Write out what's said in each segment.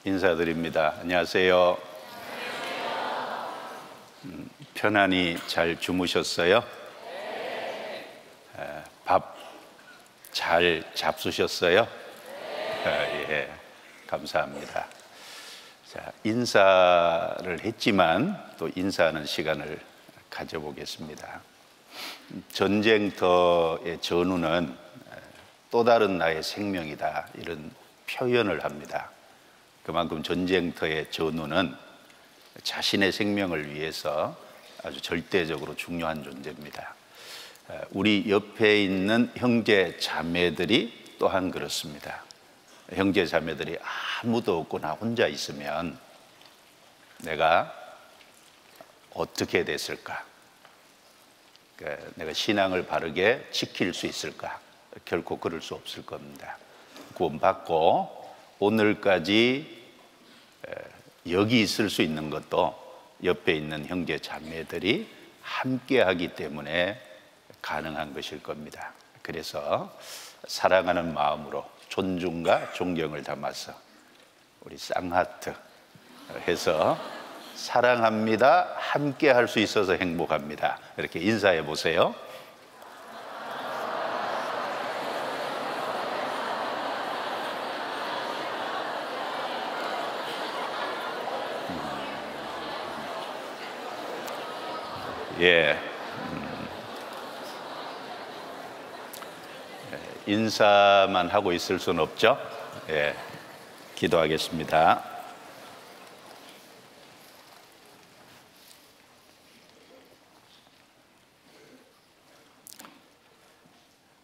인사드립니다. 안녕하세요. 편안히 잘 주무셨어요? 밥 잘 잡수셨어요? 예, 감사합니다. 자, 인사를 했지만 또 인사하는 시간을 가져보겠습니다. 전쟁터의 전우는 또 다른 나의 생명이다, 이런 표현을 합니다. 그만큼 전쟁터의 전우는 자신의 생명을 위해서 아주 절대적으로 중요한 존재입니다. 우리 옆에 있는 형제 자매들이 또한 그렇습니다. 형제 자매들이 아무도 없고 나 혼자 있으면 내가 어떻게 됐을까? 내가 신앙을 바르게 지킬 수 있을까? 결코 그럴 수 없을 겁니다. 구원받고 오늘까지 여기 있을 수 있는 것도 옆에 있는 형제 자매들이 함께 하기 때문에 가능한 것일 겁니다. 그래서 사랑하는 마음으로 존중과 존경을 담아서 우리 쌍하트 해서 사랑합니다, 함께 할 수 있어서 행복합니다, 이렇게 인사해 보세요. 예, 인사만 하고 있을 수는 없죠. 예, 기도하겠습니다.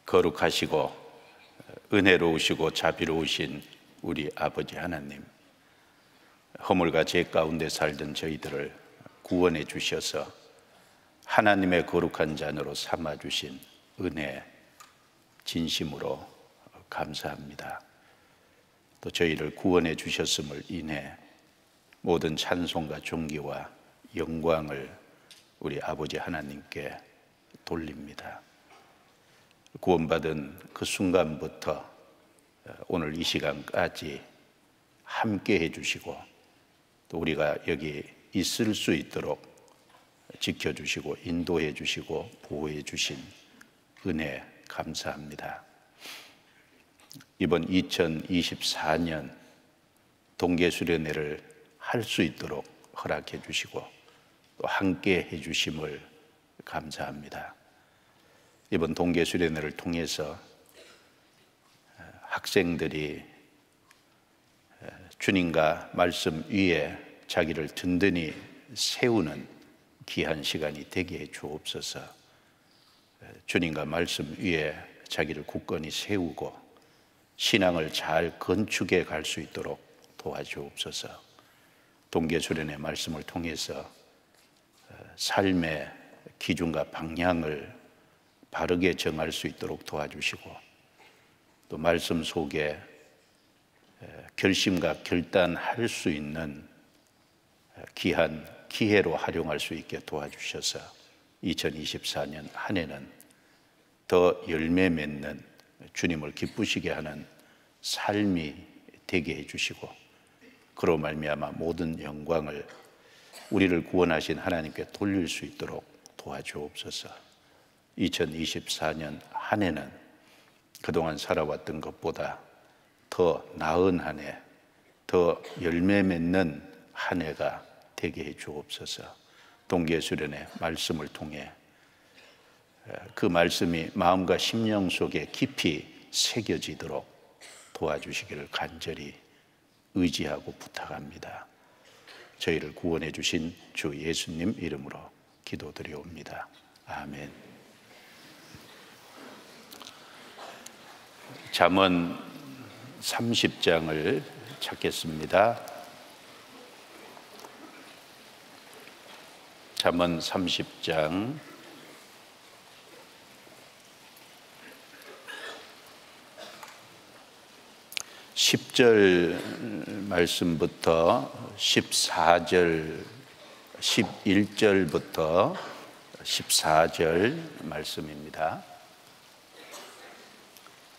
거룩하시고 은혜로우시고 자비로우신 우리 아버지 하나님, 허물과 죄 가운데 살던 저희들을 구원해 주셔서 하나님의 거룩한 자녀로 삼아주신 은혜 진심으로 감사합니다. 또 저희를 구원해 주셨음을 인해 모든 찬송과 존귀와 영광을 우리 아버지 하나님께 돌립니다. 구원받은 그 순간부터 오늘 이 시간까지 함께 해주시고 또 우리가 여기 있을 수 있도록 지켜주시고 인도해 주시고 보호해 주신 은혜 감사합니다. 이번 2024년 동계수련회를 할 수 있도록 허락해 주시고 또 함께 해 주심을 감사합니다. 이번 동계수련회를 통해서 학생들이 주님과 말씀 위에 자기를 든든히 세우는 귀한 시간이 되게 해 주옵소서. 주님과 말씀 위에 자기를 굳건히 세우고 신앙을 잘 건축해 갈 수 있도록 도와주옵소서. 동계수련의 말씀을 통해서 삶의 기준과 방향을 바르게 정할 수 있도록 도와주시고 또 말씀 속에 결심과 결단할 수 있는 귀한 기회로 활용할 수 있게 도와주셔서 2024년 한 해는 더 열매 맺는 주님을 기쁘시게 하는 삶이 되게 해주시고 그로 말미암아 모든 영광을 우리를 구원하신 하나님께 돌릴 수 있도록 도와주옵소서. 2024년 한 해는 그동안 살아왔던 것보다 더 나은 한 해, 더 열매 맺는 한 해가 되게 해 주옵소서. 동계수련의 말씀을 통해 그 말씀이 마음과 심령 속에 깊이 새겨지도록 도와주시기를 간절히 의지하고 부탁합니다. 저희를 구원해 주신 주 예수님 이름으로 기도드리옵니다. 아멘. 잠언 30장을 찾겠습니다. 잠언 30장 10절 말씀부터 14절, 11절부터 14절 말씀입니다.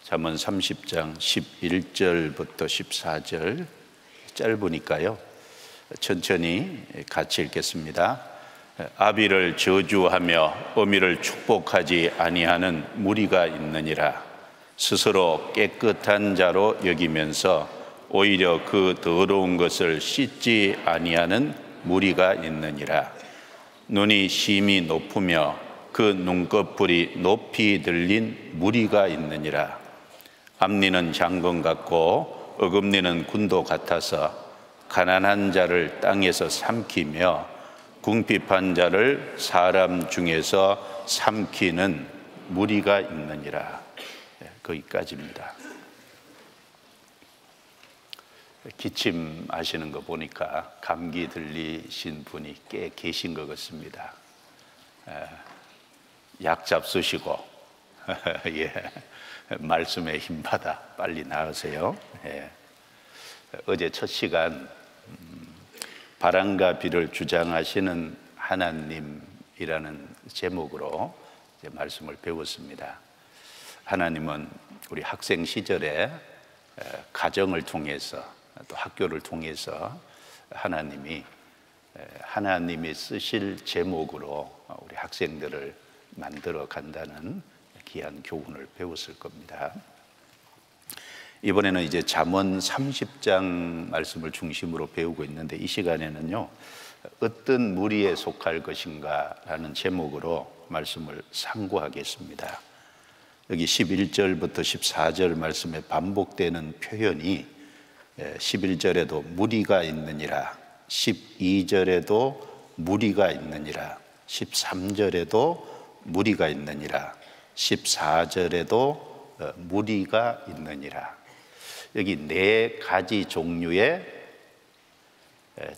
잠언 30장 11절부터 14절 짧으니까요. 천천히 같이 읽겠습니다. 아비를 저주하며 어미를 축복하지 아니하는 무리가 있느니라. 스스로 깨끗한 자로 여기면서 오히려 그 더러운 것을 씻지 아니하는 무리가 있느니라. 눈이 심히 높으며 그 눈꺼풀이 높이 들린 무리가 있느니라. 앞니는 장건 같고 어금니는 군도 같아서 가난한 자를 땅에서 삼키며 궁핍한 자를 사람 중에서 삼키는 무리가 있느니라. 거기까지입니다. 기침하시는 거 보니까 감기 들리신 분이 꽤 계신 것 같습니다. 약 잡수시고 예, 말씀에 힘받아 빨리 나으세요. 예. 어제 첫 시간 바람과 비를 주장하시는 하나님이라는 제목으로 말씀을 배웠습니다. 하나님은 우리 학생 시절에 가정을 통해서 또 학교를 통해서 하나님이 쓰실 제목으로 우리 학생들을 만들어 간다는 귀한 교훈을 배웠을 겁니다. 이번에는 이제 잠언 30장 말씀을 중심으로 배우고 있는데, 이 시간에는요, 어떤 무리에 속할 것인가 라는 제목으로 말씀을 상고하겠습니다. 여기 11절부터 14절 말씀에 반복되는 표현이 11절에도 무리가 있느니라, 12절에도 무리가 있느니라, 13절에도 무리가 있느니라, 14절에도 무리가 있느니라. 여기 네 가지 종류의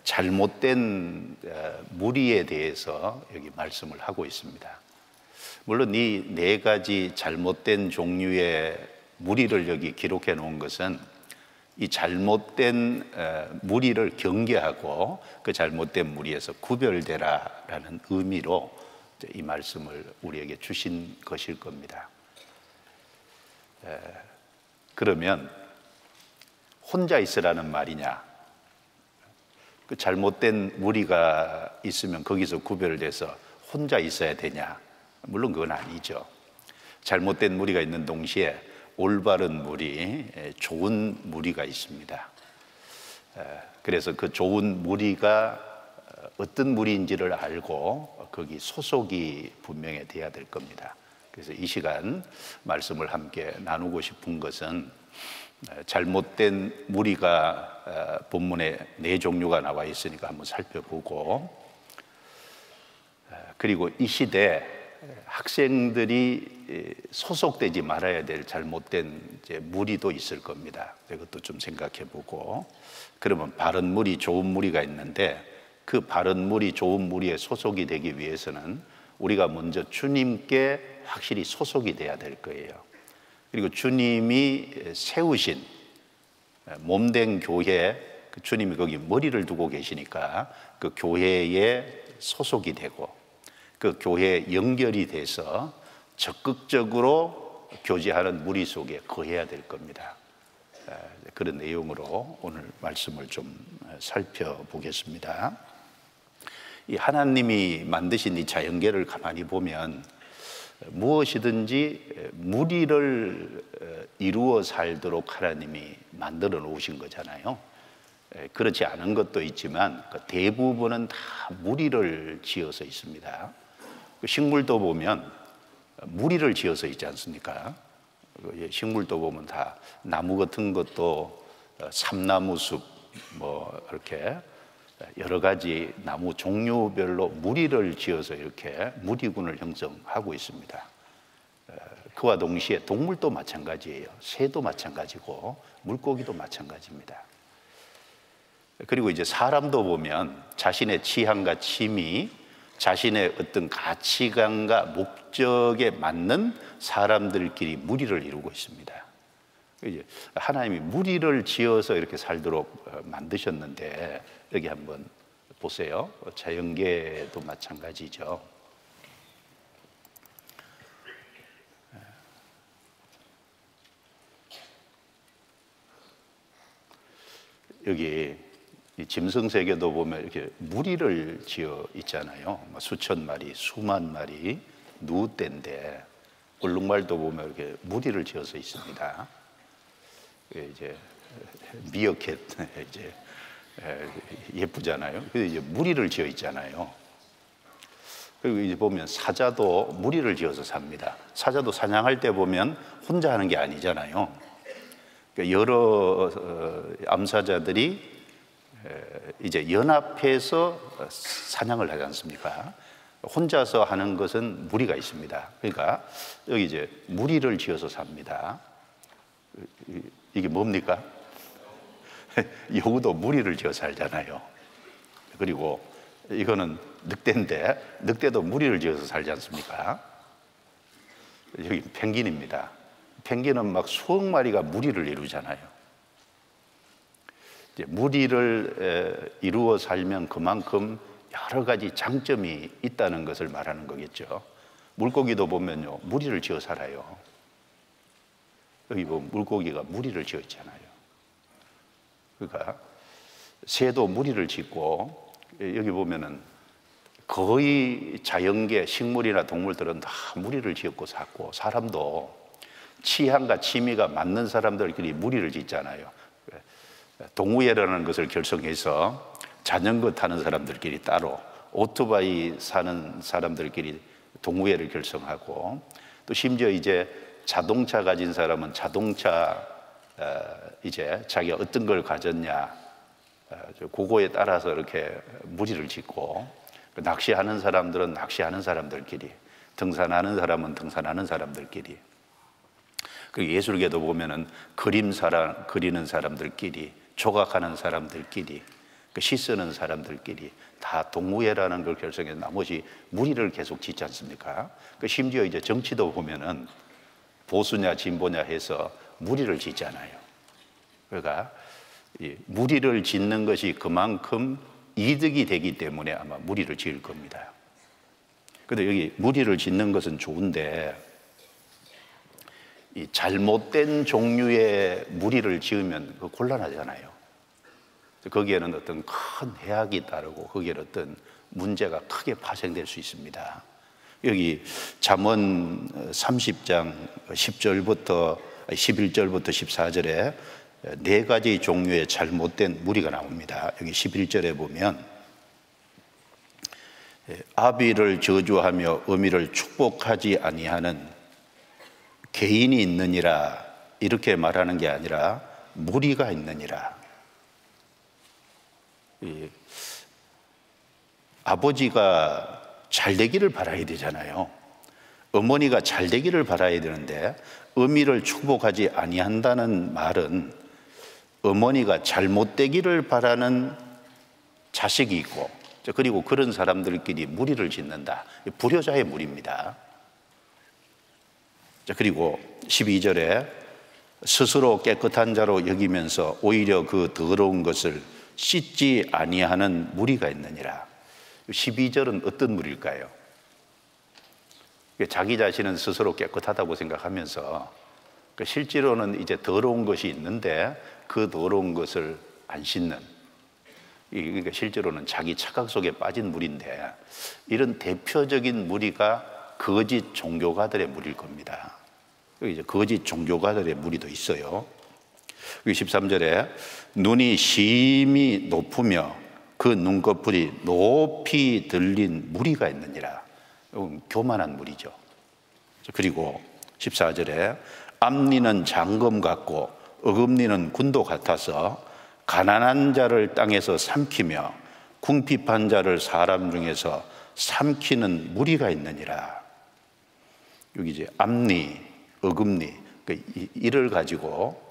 잘못된 무리에 대해서 여기 말씀을 하고 있습니다. 물론 이 네 가지 잘못된 종류의 무리를 여기 기록해 놓은 것은 이 잘못된 무리를 경계하고 그 잘못된 무리에서 구별되라라는 의미로 이 말씀을 우리에게 주신 것일 겁니다. 그러면 혼자 있으라는 말이냐? 그 잘못된 무리가 있으면 거기서 구별돼서 혼자 있어야 되냐? 물론 그건 아니죠. 잘못된 무리가 있는 동시에 올바른 무리, 좋은 무리가 있습니다. 그래서 그 좋은 무리가 어떤 무리인지를 알고 거기 소속이 분명히 돼야 될 겁니다. 그래서 이 시간 말씀을 함께 나누고 싶은 것은 잘못된 무리가 본문에 네 종류가 나와 있으니까 한번 살펴보고, 그리고 이 시대 학생들이 소속되지 말아야 될 잘못된 무리도 있을 겁니다. 이것도 좀 생각해 보고, 그러면 바른 무리, 좋은 무리가 있는데 그 바른 무리, 좋은 무리에 소속이 되기 위해서는 우리가 먼저 주님께 확실히 소속이 돼야 될 거예요. 그리고 주님이 세우신 몸된 교회, 그 주님이 거기 머리를 두고 계시니까 그 교회에 소속이 되고 그 교회에 연결이 돼서 적극적으로 교제하는 무리 속에 거해야 될 겁니다. 그런 내용으로 오늘 말씀을 좀 살펴보겠습니다. 이 하나님이 만드신 이 자연계를 가만히 보면 무엇이든지 무리를 이루어 살도록 하나님이 만들어 놓으신 거잖아요. 그렇지 않은 것도 있지만 대부분은 다 무리를 지어서 있습니다. 식물도 보면 무리를 지어서 있지 않습니까? 식물도 보면 다 나무 같은 것도 삼나무 숲 뭐 이렇게 여러 가지 나무 종류별로 무리를 지어서 이렇게 무리군을 형성하고 있습니다. 그와 동시에 동물도 마찬가지예요. 새도 마찬가지고 물고기도 마찬가지입니다. 그리고 이제 사람도 보면 자신의 취향과 취미, 자신의 어떤 가치관과 목적에 맞는 사람들끼리 무리를 이루고 있습니다. 하나님이 무리를 지어서 이렇게 살도록 만드셨는데, 여기 한번 보세요. 자연계도 마찬가지죠. 여기 이 짐승 세계도 보면 이렇게 무리를 지어 있잖아요. 수천 마리, 수만 마리 누떼인데 얼룩말도 보면 이렇게 무리를 지어서 있습니다. 이제 미어캣 이제 예쁘잖아요. 그래서 이제 무리를 지어 있잖아요. 그리고 이제 보면 사자도 무리를 지어서 삽니다. 사자도 사냥할 때 보면 혼자 하는 게 아니잖아요. 그러니까 여러 암사자들이 이제 연합해서 사냥을 하지 않습니까? 혼자서 하는 것은 무리가 있습니다. 그러니까 여기 이제 무리를 지어서 삽니다. 이게 뭡니까? 여우도 무리를 지어 살잖아요. 그리고 이거는 늑대인데 늑대도 무리를 지어서 살지 않습니까? 여기 펭귄입니다. 펭귄은 막 수억 마리가 무리를 이루잖아요. 이제 무리를 이루어 살면 그만큼 여러 가지 장점이 있다는 것을 말하는 거겠죠. 물고기도 보면요, 무리를 지어 살아요. 여기 보면 물고기가 무리를 지어 있잖아요. 그러니까 새도 무리를 짓고, 여기 보면은 거의 자연계 식물이나 동물들은 다 무리를 지었고 살고, 사람도 취향과 취미가 맞는 사람들끼리 무리를 짓잖아요. 동호회라는 것을 결성해서 자전거 타는 사람들끼리 따로, 오토바이 사는 사람들끼리 동호회를 결성하고, 또 심지어 이제 자동차 가진 사람은 자동차 이제 자기가 어떤 걸 가졌냐 그거에 따라서 이렇게 무리를 짓고, 낚시하는 사람들은 낚시하는 사람들끼리, 등산하는 사람은 등산하는 사람들끼리, 그리고 예술계도 보면은 그리는 사람들끼리, 조각하는 사람들끼리, 시 쓰는 사람들끼리 다 동호회라는 걸 결성해서 나머지 무리를 계속 짓지 않습니까? 심지어 이제 정치도 보면은 보수냐 진보냐 해서 무리를 짓잖아요. 그러니까 이 무리를 짓는 것이 그만큼 이득이 되기 때문에 아마 무리를 지을 겁니다. 그런데 여기 무리를 짓는 것은 좋은데, 이 잘못된 종류의 무리를 지으면 곤란하잖아요. 거기에는 어떤 큰 해악이 따르고 거기에 어떤 문제가 크게 파생될 수 있습니다. 여기 잠언 30장 10절부터 11절부터 14절에 네 가지 종류의 잘못된 무리가 나옵니다. 여기 11절에 보면 아비를 저주하며 어미를 축복하지 아니하는 개인이 있느니라, 이렇게 말하는 게 아니라 무리가 있느니라. 아버지가 잘 되기를 바라야 되잖아요. 어머니가 잘 되기를 바라야 되는데 어미를 축복하지 아니한다는 말은 어머니가 잘못되기를 바라는 자식이 있고, 그리고 그런 사람들끼리 무리를 짓는다. 불효자의 무리입니다. 그리고 12절에 스스로 깨끗한 자로 여기면서 오히려 그 더러운 것을 씻지 아니하는 무리가 있느니라. 12절은 어떤 무리일까요? 자기 자신은 스스로 깨끗하다고 생각하면서 실제로는 이제 더러운 것이 있는데 그 더러운 것을 안 씻는, 그러니까 실제로는 자기 착각 속에 빠진 무리인데, 이런 대표적인 무리가 거짓 종교가들의 무리일 겁니다. 여기 이제 거짓 종교가들의 무리도 있어요. 13절에 눈이 심히 높으며 그 눈꺼풀이 높이 들린 무리가 있느니라. 교만한 무리죠. 그리고 14절에 앞니는 장검 같고 어금니는 군도 같아서 가난한 자를 땅에서 삼키며 궁핍한 자를 사람 중에서 삼키는 무리가 있느니라. 여기 이제 앞니, 어금니, 이를 가지고,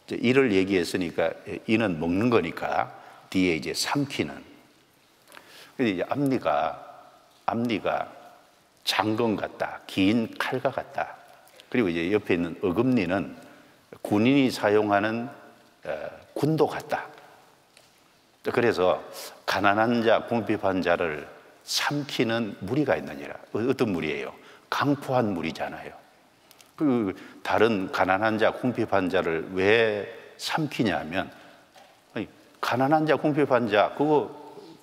이를 얘기했으니까 이는 먹는 거니까 뒤에 이제 삼키는. 근데 이제 앞니가 장검 같다, 긴 칼과 같다. 그리고 이제 옆에 있는 어금니는 군인이 사용하는 군도 같다. 그래서 가난한 자, 궁핍한 자를 삼키는 무리가 있느니라. 어떤 무리예요? 강포한 무리잖아요. 그 다른 가난한 자, 궁핍한 자를 왜 삼키냐 하면 가난한 자, 궁핍한 자, 그거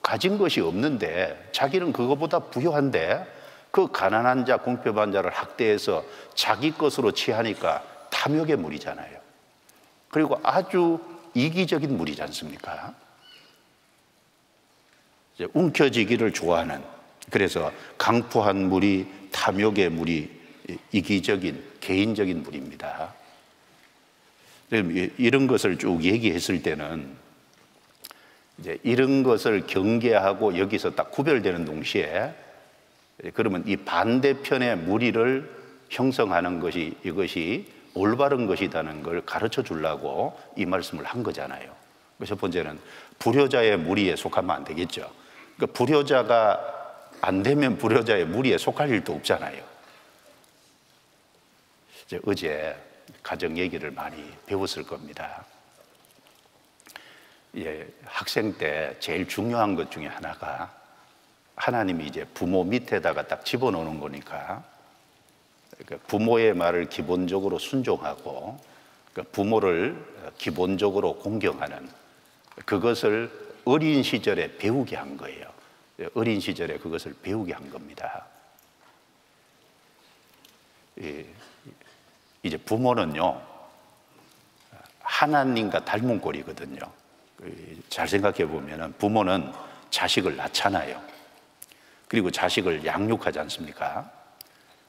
가진 것이 없는데 자기는 그거보다 부유한데 그 가난한 자, 궁핍한 자를 학대해서 자기 것으로 취하니까 탐욕의 물이잖아요. 그리고 아주 이기적인 물이지 않습니까? 이제 움켜쥐기를 좋아하는, 그래서 강포한 물이, 탐욕의 물이 이기적인, 개인적인 물입니다. 이런 것을 쭉 얘기했을 때는 이제 이런 것을 경계하고 여기서 딱 구별되는 동시에, 그러면 이 반대편의 무리를 형성하는 것이, 이것이 올바른 것이라는 걸 가르쳐 주려고 이 말씀을 한 거잖아요. 첫 번째는 불효자의 무리에 속하면 안 되겠죠. 그러니까 불효자가 안 되면 불효자의 무리에 속할 일도 없잖아요. 이제 어제 가정 얘기를 많이 배웠을 겁니다. 예, 학생 때 제일 중요한 것 중에 하나가 하나님이 이제 부모 밑에다가 딱 집어넣는 거니까, 그러니까 부모의 말을 기본적으로 순종하고, 그러니까 부모를 기본적으로 공경하는, 그것을 어린 시절에 배우게 한 거예요. 어린 시절에 그것을 배우게 한 겁니다. 이제 부모는요, 하나님과 닮은 꼴이거든요. 잘 생각해 보면 부모는 자식을 낳잖아요. 그리고 자식을 양육하지 않습니까?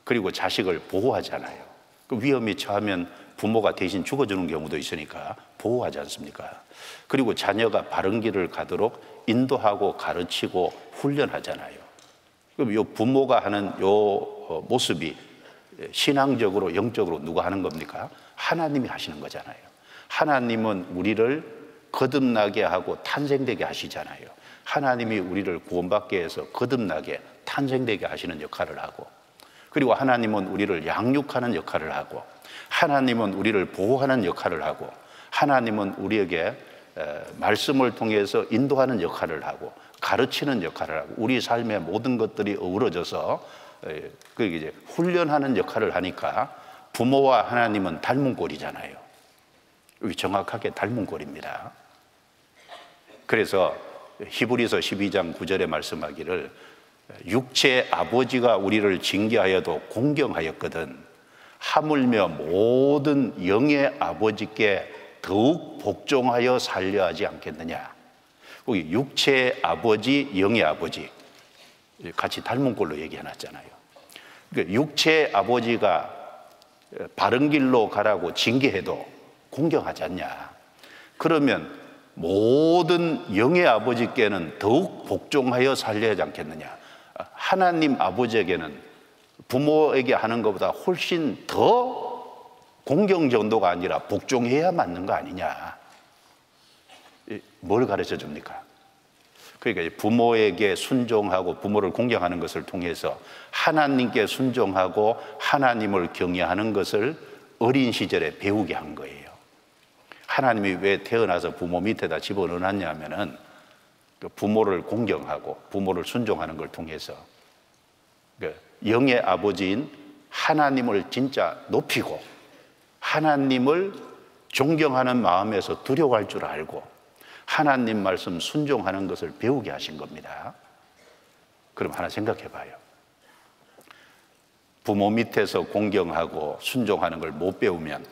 그리고 자식을 보호하잖아요. 그 위험이 처하면 부모가 대신 죽어주는 경우도 있으니까 보호하지 않습니까? 그리고 자녀가 바른 길을 가도록 인도하고 가르치고 훈련하잖아요. 그럼 이 부모가 하는 이 모습이 신앙적으로, 영적으로 누가 하는 겁니까? 하나님이 하시는 거잖아요. 하나님은 우리를 거듭나게 하고 탄생되게 하시잖아요. 하나님이 우리를 구원받게 해서 거듭나게 탄생되게 하시는 역할을 하고, 그리고 하나님은 우리를 양육하는 역할을 하고, 하나님은 우리를 보호하는 역할을 하고, 하나님은 우리에게 말씀을 통해서 인도하는 역할을 하고, 가르치는 역할을 하고, 우리 삶의 모든 것들이 어우러져서 이제 훈련하는 역할을 하니까 부모와 하나님은 닮은 꼴이잖아요. 정확하게 닮은 꼴입니다. 그래서 히브리서 12장 9절에 말씀하기를 육체의 아버지가 우리를 징계하여도 공경하였거든 하물며 모든 영의 아버지께 더욱 복종하여 살려 하지 않겠느냐. 거기 육체의 아버지, 영의 아버지 같이 닮은 꼴로 얘기해놨잖아요. 그러니까 육체의 아버지가 바른 길로 가라고 징계해도 공경하지 않냐. 그러면 모든 영의 아버지께는 더욱 복종하여 살려야 하지 않겠느냐. 하나님 아버지에게는 부모에게 하는 것보다 훨씬 더 공경 정도가 아니라 복종해야 맞는 거 아니냐. 뭘 가르쳐 줍니까? 그러니까 부모에게 순종하고 부모를 공경하는 것을 통해서 하나님께 순종하고 하나님을 경외하는 것을 어린 시절에 배우게 한 거예요. 하나님이 왜 태어나서 부모 밑에다 집어넣었냐 하면은 부모를 공경하고 부모를 순종하는 걸 통해서 영의 아버지인 하나님을 진짜 높이고 하나님을 존경하는 마음에서 두려워할 줄 알고 하나님 말씀 순종하는 것을 배우게 하신 겁니다. 그럼 하나 생각해 봐요. 부모 밑에서 공경하고 순종하는 걸 못 배우면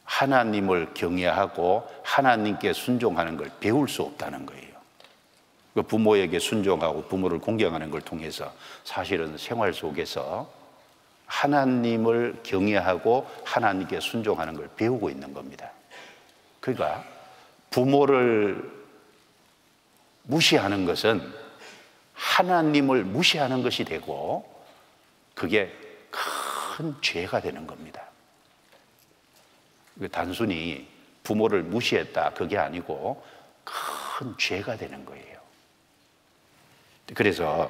하나님을 경외하고 하나님께 순종하는 걸 배울 수 없다는 거예요. 부모에게 순종하고 부모를 공경하는 걸 통해서 사실은 생활 속에서 하나님을 경외하고 하나님께 순종하는 걸 배우고 있는 겁니다. 그러니까 부모를 무시하는 것은 하나님을 무시하는 것이 되고 그게 큰 죄가 되는 겁니다. 단순히 부모를 무시했다 그게 아니고 큰 죄가 되는 거예요. 그래서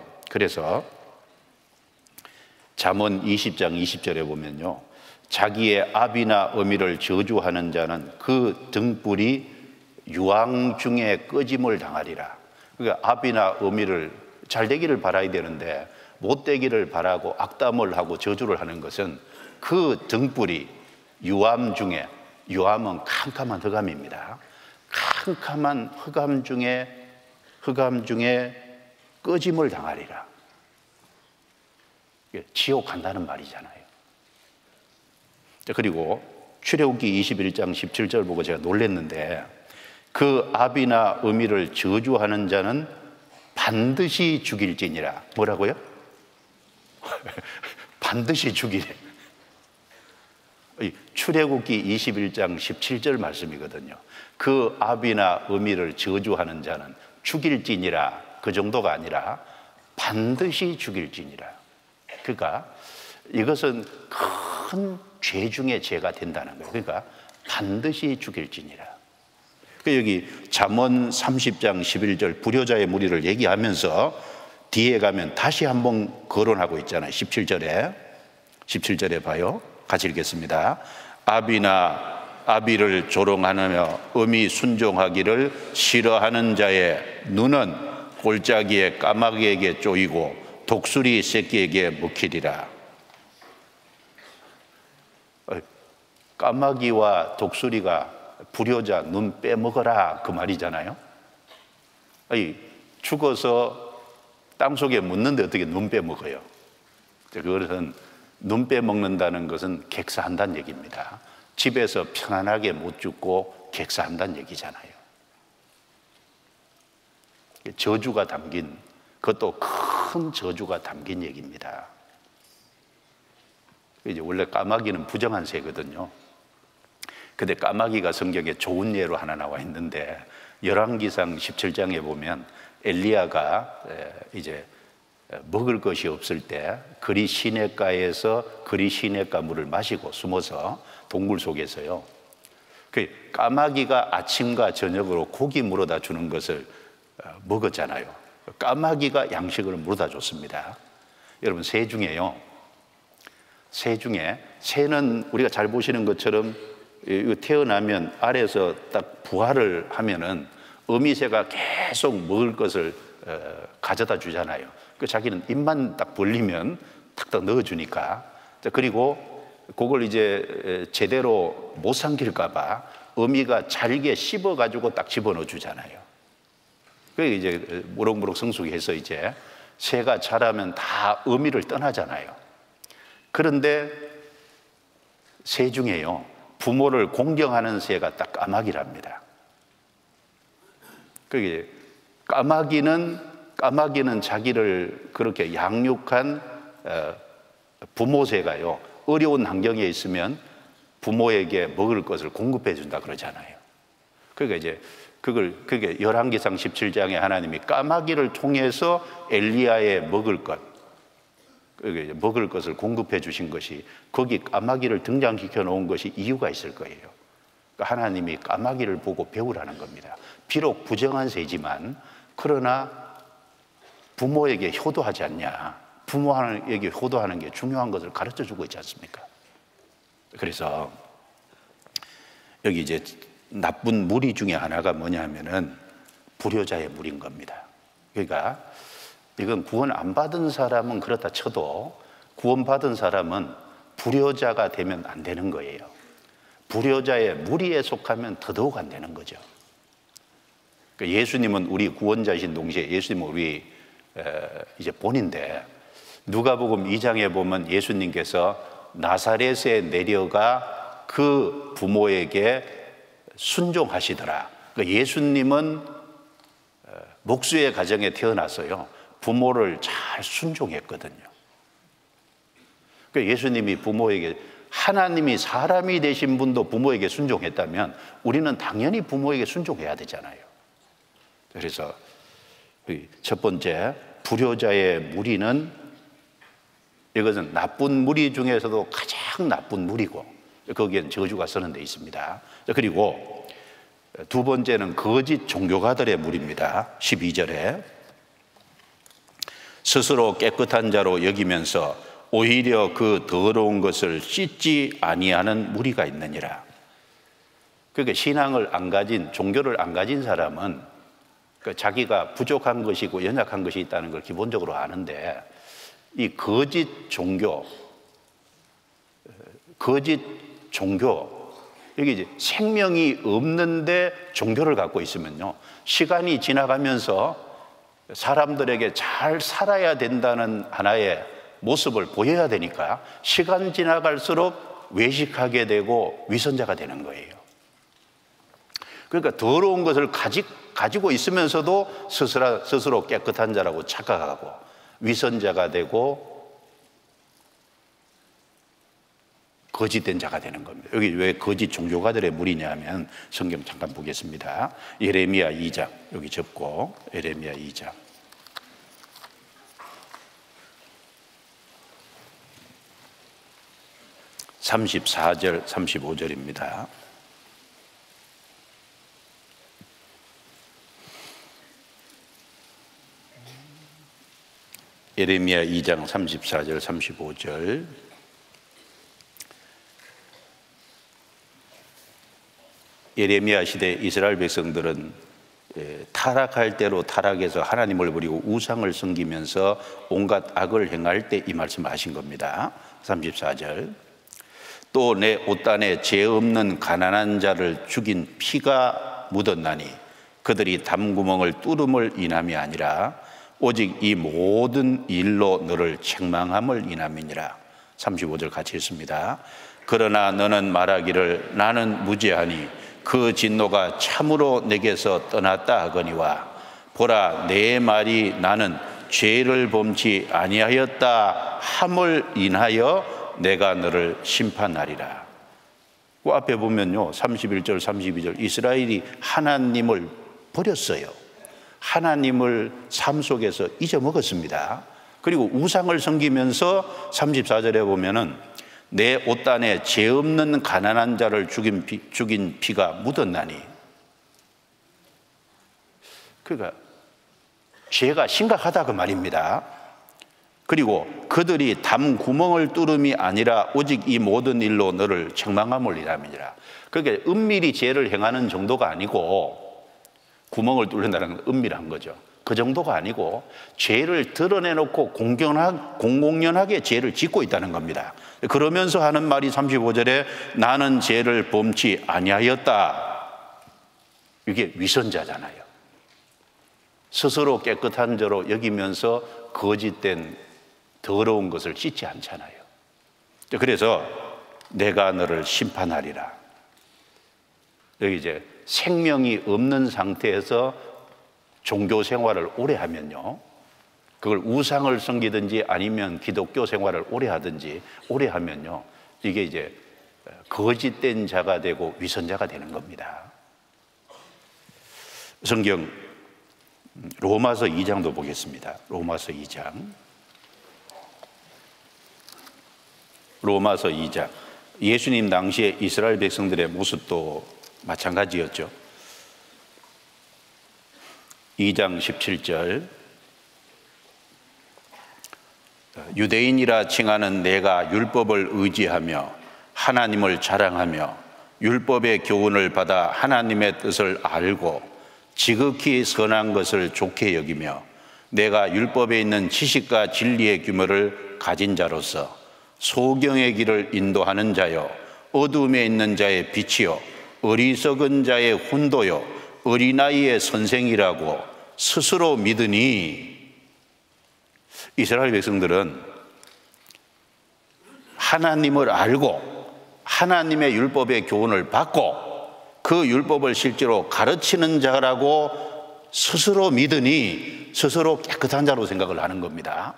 잠언 20장 20절에 보면요, 자기의 아비나 어미를 저주하는 자는 그 등불이 유황 중에 꺼짐을 당하리라. 그러니까 아비나 어미를 잘 되기를 바라야 되는데 못 되기를 바라고 악담을 하고 저주를 하는 것은 그 등불이 유암 중에, 유암은 캄캄한 흑암입니다. 캄캄한 흑암 중에 꺼짐을 당하리라. 지옥 간다는 말이잖아요. 그리고 출애굽기 21장 17절 보고 제가 놀랐는데, 그 아비나 어미를 저주하는 자는 반드시 죽일지니라. 뭐라고요? 반드시 죽이래. 출애굽기 21장 17절 말씀이거든요. 그 아비나 어미를 저주하는 자는 죽일지니라. 그 정도가 아니라 반드시 죽일지니라. 그러니까 이것은 큰 죄 중에 죄가 된다는 거예요. 그러니까 반드시 죽일지니라. 여기 잠언 30장 11절 불효자의 무리를 얘기하면서 뒤에 가면 다시 한번 거론하고 있잖아요. 17절에 봐요. 같이 읽겠습니다. 아비를 조롱하며 어미 순종하기를 싫어하는 자의 눈은 골짜기에 까마귀에게 쪼이고 독수리 새끼에게 먹히리라. 까마귀와 독수리가 불효자 눈 빼먹어라 그 말이잖아요. 죽어서 땅속에 묻는데 어떻게 눈 빼먹어요? 그것은 눈 빼먹는다는 것은 객사한다는 얘기입니다. 집에서 편안하게 못 죽고 객사한다는 얘기잖아요. 저주가 담긴, 그것도 큰 저주가 담긴 얘기입니다. 이제 원래 까마귀는 부정한 새거든요. 근데 까마귀가 성경에 좋은 예로 하나 나와 있는데, 열왕기상 17장에 보면 엘리야가 이제 먹을 것이 없을 때 그리 시냇가에서 그리 시냇가 물을 마시고 숨어서 동굴 속에서요, 그 까마귀가 아침과 저녁으로 고기 물어다 주는 것을 먹었잖아요. 까마귀가 양식을 물어다 줬습니다. 여러분, 새 중에 새는 우리가 잘 보시는 것처럼 태어나면 아래에서 딱 부화를 하면은 어미새가 계속 먹을 것을 가져다 주잖아요. 그 자기는 입만 딱 벌리면 탁탁 넣어주니까. 그리고 그걸 이제 제대로 못 삼킬까봐 어미가 잘게 씹어가지고 딱 집어넣어 주잖아요. 그게 이제 무럭무럭 성숙해서 이제 새가 자라면 다 어미를 떠나잖아요. 그런데 새 중에요, 부모를 공경하는 새가 딱 까마귀랍니다. 그게 까마귀는 자기를 그렇게 양육한 부모새가요, 어려운 환경에 있으면 부모에게 먹을 것을 공급해 준다 그러잖아요. 그러니까 이제 그게 열왕기상 17장에 하나님이 까마귀를 통해서 엘리야의 먹을 것을 공급해 주신 것이, 거기 까마귀를 등장시켜 놓은 것이 이유가 있을 거예요. 그러니까 하나님이 까마귀를 보고 배우라는 겁니다. 비록 부정한 새지만, 그러나 부모에게 효도하지 않냐, 부모에게 효도하는 게 중요한 것을 가르쳐 주고 있지 않습니까? 그래서 여기 이제 나쁜 무리 중에 하나가 뭐냐면은 불효자의 무리인 겁니다. 그러니까 이건 구원 안 받은 사람은 그렇다 쳐도 구원받은 사람은 불효자가 되면 안 되는 거예요. 불효자의 무리에 속하면 더더욱 안 되는 거죠. 그러니까 예수님은 우리 구원자이신 동시에 예수님은 우리 이제 본인데, 누가복음 2장에 보면 예수님께서 나사렛에 내려가 그 부모에게 순종하시더라. 그러니까 예수님은 목수의 가정에 태어나서요, 부모를 잘 순종했거든요. 그러니까 예수님이 부모에게, 하나님이 사람이 되신 분도 부모에게 순종했다면 우리는 당연히 부모에게 순종해야 되잖아요. 그래서 첫 번째, 불효자의 무리는, 이것은 나쁜 무리 중에서도 가장 나쁜 무리고, 거기엔 저주가 선언되어 있습니다. 그리고 두 번째는 거짓 종교가들의 무리입니다. 12절에 스스로 깨끗한 자로 여기면서 오히려 그 더러운 것을 씻지 아니하는 무리가 있느니라. 그러니까 신앙을 안 가진, 종교를 안 가진 사람은 자기가 부족한 것이고 연약한 것이 있다는 걸 기본적으로 아는데, 이 거짓 종교, 여기 이제 생명이 없는데 종교를 갖고 있으면요, 시간이 지나가면서 사람들에게 잘 살아야 된다는 하나의 모습을 보여야 되니까 시간 지나갈수록 외식하게 되고 위선자가 되는 거예요. 그러니까 더러운 것을 가지고 있으면서도 스스로 깨끗한 자라고 착각하고 위선자가 되고 거짓된 자가 되는 겁니다. 여기 왜 거짓 종교가들의 무리냐 하면 성경 잠깐 보겠습니다. 예레미야 2장 여기 접고 예레미야 2장 34절 35절입니다. 예레미야 2장 34절 35절 예레미야 시대 이스라엘 백성들은 타락할 대로 타락해서 하나님을 버리고 우상을 섬기면서 온갖 악을 행할 때 이 말씀을 하신 겁니다. 34절 또 내 옷단에 죄 없는 가난한 자를 죽인 피가 묻었나니 그들이 담구멍을 뚫음을 인함이 아니라 오직 이 모든 일로 너를 책망함을 인함이니라. 35절 같이 읽습니다. 그러나 너는 말하기를 나는 무죄하니 그 진노가 참으로 내게서 떠났다 하거니와 보라 내 말이 나는 죄를 범치 아니하였다 함을 인하여 내가 너를 심판하리라. 그 앞에 보면요 31절 32절 이스라엘이 하나님을 버렸어요. 하나님을 삶 속에서 잊어먹었습니다. 그리고 우상을 섬기면서 34절에 보면은 내 옷단에 죄 없는 가난한 자를 죽인 피가 묻었나니, 그러니까 죄가 심각하다 그 말입니다. 그리고 그들이 담 구멍을 뚫음이 아니라 오직 이 모든 일로 너를 책망함을 이람이니라. 그러니까 은밀히 죄를 행하는 정도가 아니고, 구멍을 뚫는다는 건 은밀한 거죠. 그 정도가 아니고 죄를 드러내놓고 공공연하게 죄를 짓고 있다는 겁니다. 그러면서 하는 말이 35절에 나는 죄를 범치 아니하였다. 이게 위선자잖아요. 스스로 깨끗한 자로 여기면서 거짓된 더러운 것을 씻지 않잖아요. 그래서 내가 너를 심판하리라. 여기 이제 생명이 없는 상태에서 종교 생활을 오래 하면요, 그걸 우상을 섬기든지 아니면 기독교 생활을 오래 하든지 오래 하면요, 이게 이제 거짓된 자가 되고 위선자가 되는 겁니다. 성경 로마서 2장도 보겠습니다. 로마서 2장. 로마서 2장. 예수님 당시에 이스라엘 백성들의 모습도 마찬가지였죠. 2장 17절 유대인이라 칭하는 내가 율법을 의지하며 하나님을 자랑하며 율법의 교훈을 받아 하나님의 뜻을 알고 지극히 선한 것을 좋게 여기며 내가 율법에 있는 지식과 진리의 규모를 가진 자로서 소경의 길을 인도하는 자요 어두움에 있는 자의 빛이요 어리석은 자의 훈도요 어린아이의 선생이라고 스스로 믿으니, 이스라엘 백성들은 하나님을 알고 하나님의 율법의 교훈을 받고 그 율법을 실제로 가르치는 자라고 스스로 믿으니 스스로 깨끗한 자로 생각을 하는 겁니다.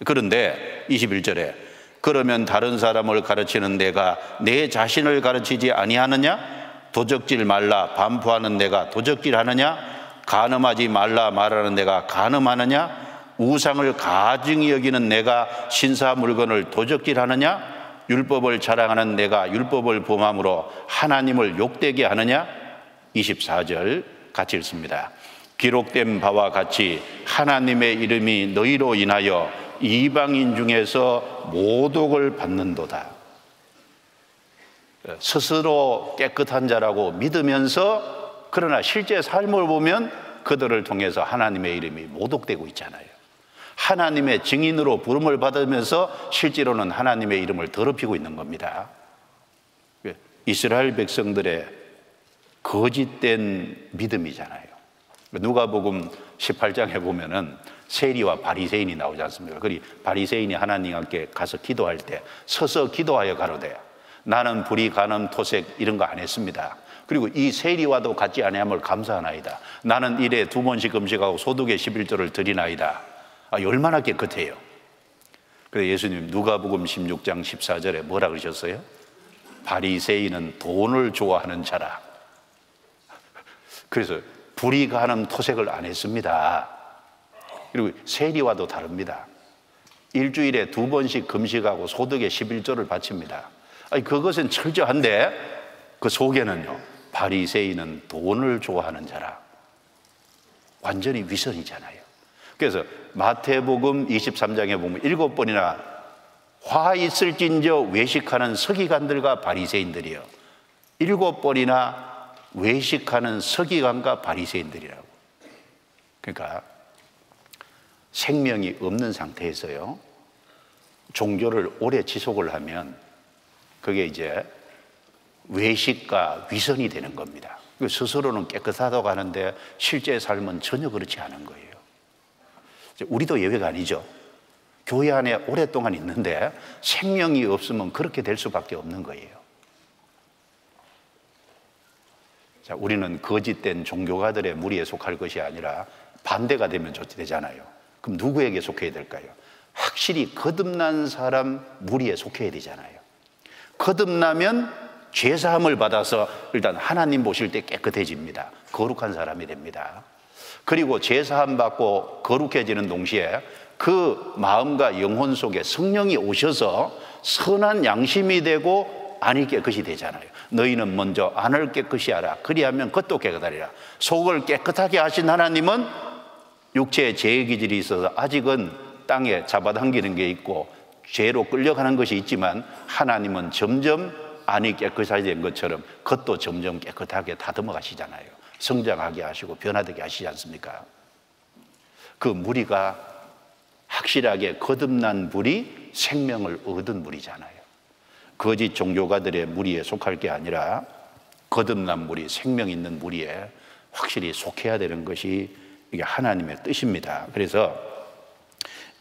그런데 21절에 그러면 다른 사람을 가르치는 내가 내 자신을 가르치지 아니하느냐? 도적질 말라 반포하는 내가 도적질 하느냐? 간음하지 말라 말하는 내가 간음하느냐? 우상을 가증히 여기는 내가 신사 물건을 도적질 하느냐? 율법을 자랑하는 내가 율법을 범함으로 하나님을 욕되게 하느냐? 24절 같이 읽습니다. 기록된 바와 같이 하나님의 이름이 너희로 인하여 이방인 중에서 모독을 받는도다. 스스로 깨끗한 자라고 믿으면서 그러나 실제 삶을 보면 그들을 통해서 하나님의 이름이 모독되고 있잖아요. 하나님의 증인으로 부름을 받으면서 실제로는 하나님의 이름을 더럽히고 있는 겁니다. 이스라엘 백성들의 거짓된 믿음이잖아요. 누가복음 18장에 보면은 세리와 바리새인이 나오지 않습니까? 그리 바리새인이 하나님께 가서 기도할 때 서서 기도하여 가로되 나는 불이 간음 토색 이런 거 안 했습니다. 그리고 이 세리와도 같지 아니함을 감사하나이다. 나는 일에 2번씩 금식하고 소득의 11조를 드리나이다. 얼마나 깨끗해요. 그래서 예수님 누가복음 16장 14절에 뭐라 그러셨어요? 바리새인은 돈을 좋아하는 자라. 그래서 불이 간음 토색을 안 했습니다. 그리고 세리와도 다릅니다. 일주일에 2번씩 금식하고 소득의 11조를 바칩니다. 그것은 철저한데 그 속에는요, 바리새인은 돈을 좋아하는 자라. 완전히 위선이잖아요. 그래서 마태복음 23장에 보면 7번이나 화 있을진저 외식하는 서기관들과 바리새인들이요, 7번이나 외식하는 서기관과 바리새인들이라고. 그러니까 생명이 없는 상태에서요, 종교를 오래 지속을 하면 그게 이제 외식과 위선이 되는 겁니다. 스스로는 깨끗하다고 하는데 실제 삶은 전혀 그렇지 않은 거예요. 우리도 예외가 아니죠. 교회 안에 오랫동안 있는데 생명이 없으면 그렇게 될 수밖에 없는 거예요. 자, 우리는 거짓된 종교가들의 무리에 속할 것이 아니라 반대가 되면 되잖아요. 그럼 누구에게 속해야 될까요? 확실히 거듭난 사람 무리에 속해야 되잖아요. 거듭나면 죄사함을 받아서 일단 하나님 보실 때 깨끗해집니다. 거룩한 사람이 됩니다. 그리고 죄사함 받고 거룩해지는 동시에 그 마음과 영혼 속에 성령이 오셔서 선한 양심이 되고 안이 깨끗이 되잖아요. 너희는 먼저 안을 깨끗이 하라. 그리하면 겉도 깨끗하리라. 속을 깨끗하게 하신 하나님은 육체에 죄의 기질이 있어서 아직은 땅에 잡아당기는 게 있고 죄로 끌려가는 것이 있지만, 하나님은 점점 안이 깨끗해진 것처럼 겉도 점점 깨끗하게 다듬어 가시잖아요. 성장하게 하시고 변화되게 하시지 않습니까? 그 무리가 확실하게 거듭난 무리, 생명을 얻은 무리잖아요. 거짓 종교가들의 무리에 속할 게 아니라 거듭난 무리, 생명 있는 무리에 확실히 속해야 되는 것이 이게 하나님의 뜻입니다. 그래서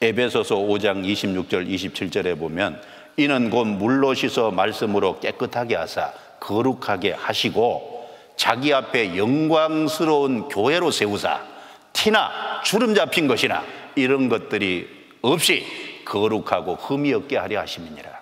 에베소서 5장 26절 27절에 보면 이는 곧 물로 씻어 말씀으로 깨끗하게 하사 거룩하게 하시고 자기 앞에 영광스러운 교회로 세우사 티나 주름 잡힌 것이나 이런 것들이 없이 거룩하고 흠이 없게 하려 하심이니라.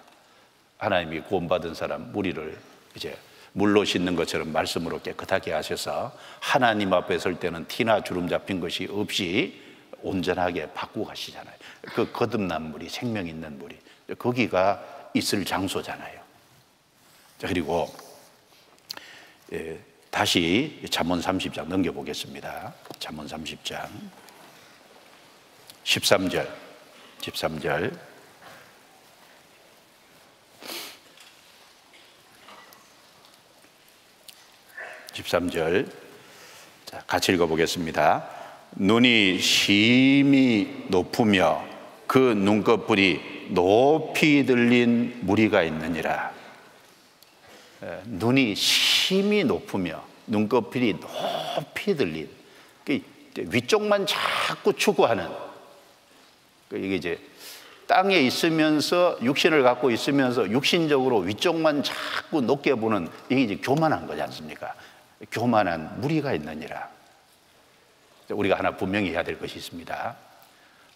하나님이 구원받은 사람 무리를 이제 물로 씻는 것처럼 말씀으로 깨끗하게 하셔서 하나님 앞에 설 때는 티나 주름 잡힌 것이 없이 온전하게 바꾸고 가시잖아요. 그 거듭난 무리, 생명 있는 무리, 거기가 있을 장소잖아요. 자, 그리고 다시 잠언 30장 넘겨보겠습니다. 잠언 30장 13절 13절 자, 같이 읽어보겠습니다. 눈이 심히 높으며 그 눈꺼풀이 높이 들린 무리가 있느니라. 눈이 심히 높으며 눈꺼풀이 높이 들린, 위쪽만 자꾸 추구하는, 이게 이제 땅에 있으면서 육신을 갖고 있으면서 육신적으로 위쪽만 자꾸 높게 보는, 이게 이제 교만한 거지 않습니까? 교만한 무리가 있느니라. 우리가 하나 분명히 해야 될 것이 있습니다.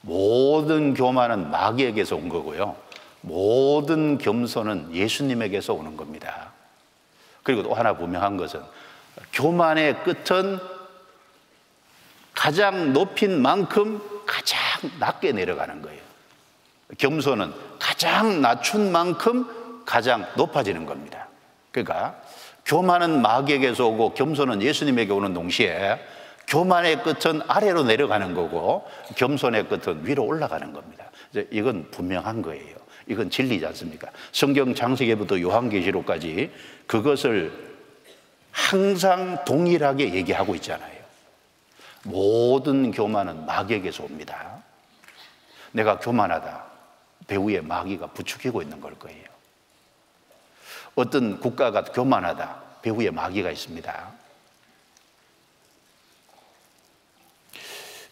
모든 교만은 마귀에게서 온 거고요, 모든 겸손은 예수님에게서 오는 겁니다. 그리고 또 하나 분명한 것은 교만의 끝은 가장 높인 만큼 가장 낮게 내려가는 거예요. 겸손은 가장 낮춘 만큼 가장 높아지는 겁니다. 그러니까 교만은 마귀에게서 오고 겸손은 예수님에게 오는 동시에 교만의 끝은 아래로 내려가는 거고 겸손의 끝은 위로 올라가는 겁니다. 이건 분명한 거예요. 이건 진리지 않습니까? 성경 창세기부터 요한계시록까지 그것을 항상 동일하게 얘기하고 있잖아요. 모든 교만은 마귀에게서 옵니다. 내가 교만하다, 배후에 마귀가 부추기고 있는 걸 거예요. 어떤 국가가 교만하다, 배후에 마귀가 있습니다.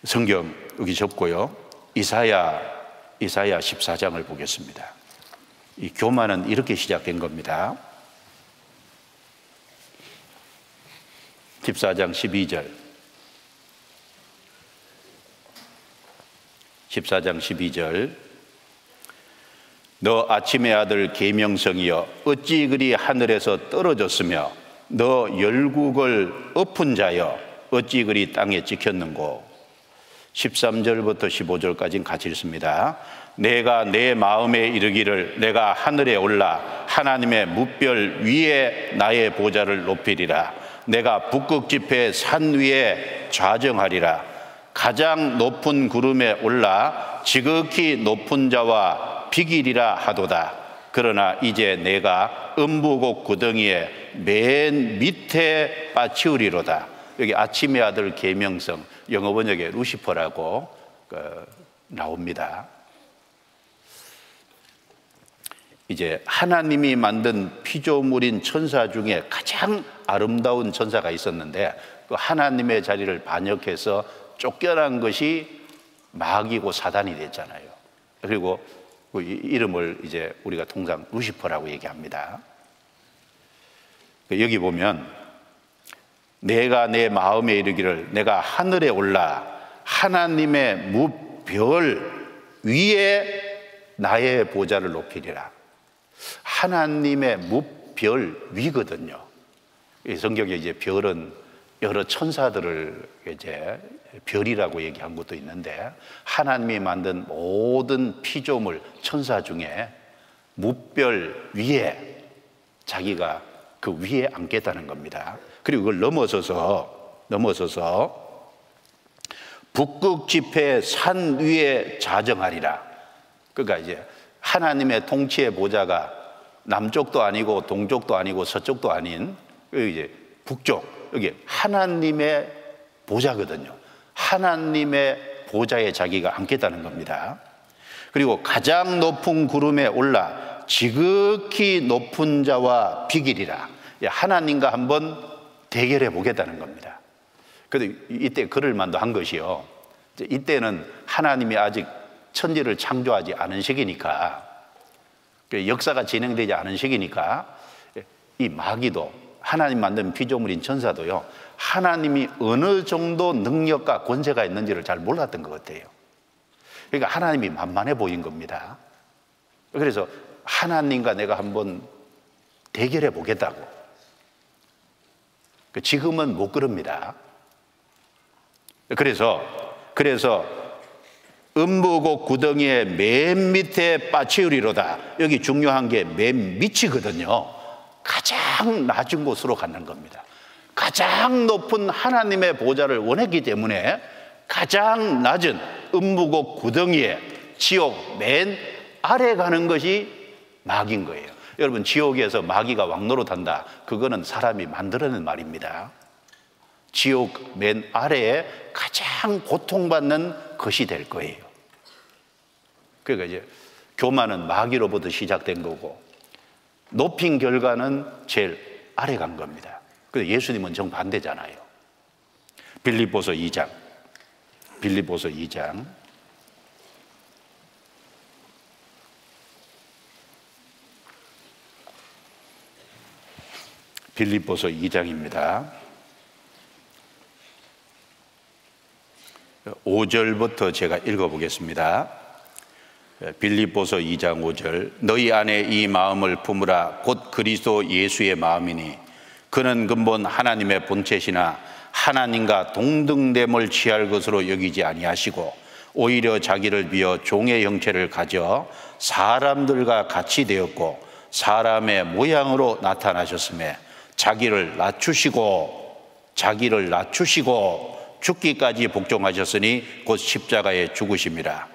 성경 여기 접고요. 이사야 14장을 보겠습니다. 이 교만은 이렇게 시작된 겁니다. 14장 12절. 14장 12절. 너 아침의 아들 계명성이여 어찌 그리 하늘에서 떨어졌으며 너 열국을 엎은 자여 어찌 그리 땅에 찍혔는고. 13절부터 15절까지는 같이 읽습니다. 내가 내 마음에 이르기를 내가 하늘에 올라 하나님의 무별 위에 나의 보좌를 높이리라. 내가 북극 지폐 산 위에 좌정하리라. 가장 높은 구름에 올라 지극히 높은 자와 비기리라 하도다. 그러나 이제 내가 음부곡 구덩이에 맨 밑에 빠치우리로다. 여기 아침의 아들 계명성, 영어 번역에 루시퍼라고 나옵니다. 이제 하나님이 만든 피조물인 천사 중에 가장 아름다운 천사가 있었는데 그 하나님의 자리를 반역해서 쫓겨난 것이 마귀고 사단이 됐잖아요. 그리고 그 이름을 이제 우리가 통상 루시퍼라고 얘기합니다. 여기 보면 내가 내 마음에 이르기를 내가 하늘에 올라 하나님의 무별 위에 나의 보좌를 높이리라. 하나님의 무별 위거든요. 성경에 이제 별은 여러 천사들을 이제 별이라고 얘기한 것도 있는데 하나님이 만든 모든 피조물 천사 중에 무별 위에 자기가 그 위에 앉겠다는 겁니다. 그리고 그걸 넘어서서 북극 지폐 산 위에 좌정하리라. 그러니까 이제 하나님의 통치의 보좌가 남쪽도 아니고 동쪽도 아니고 서쪽도 아닌 여기 이제 북쪽, 여기 하나님의 보좌거든요. 하나님의 보좌에 자기가 앉겠다는 겁니다. 그리고 가장 높은 구름에 올라 지극히 높은 자와 비기리라. 하나님과 한번 대결해 보겠다는 겁니다. 그런데 이때 그럴 만도 한 것이요. 이때는 하나님이 아직 천지를 창조하지 않은 시기니까, 역사가 진행되지 않은 시기니까 이 마귀도 하나님 만든 피조물인 천사도요, 하나님이 어느 정도 능력과 권세가 있는지를 잘 몰랐던 것 같아요. 그러니까 하나님이 만만해 보인 겁니다. 그래서 하나님과 내가 한번 대결해 보겠다고. 지금은 못 그럽니다. 그래서 음부곡 구덩이의 맨 밑에 빠치우리로다. 여기 중요한 게 맨 밑이거든요. 가장 낮은 곳으로 가는 겁니다. 가장 높은 하나님의 보좌를 원했기 때문에 가장 낮은 음부곡 구덩이에 지옥 맨 아래 가는 것이 마귀인 거예요. 여러분, 지옥에서 마귀가 왕노릇한다, 그거는 사람이 만들어낸 말입니다. 지옥 맨 아래에 가장 고통받는 것이 될 거예요. 그러니까 이제 교만은 마귀로부터 시작된 거고 높인 결과는 제일 아래 간 겁니다. 그런데 예수님은 정반대잖아요. 빌립보서 2장. 빌립보서 2장. 빌립보서 2장입니다. 5절부터 제가 읽어보겠습니다. 빌립보서 2장 5절. 너희 안에 이 마음을 품으라. 곧 그리스도 예수의 마음이니 그는 근본 하나님의 본체시나 하나님과 동등됨을 취할 것으로 여기지 아니하시고 오히려 자기를 비어 종의 형체를 가져 사람들과 같이 되었고 사람의 모양으로 나타나셨으며 자기를 낮추시고 죽기까지 복종하셨으니 곧 십자가에 죽으심이라.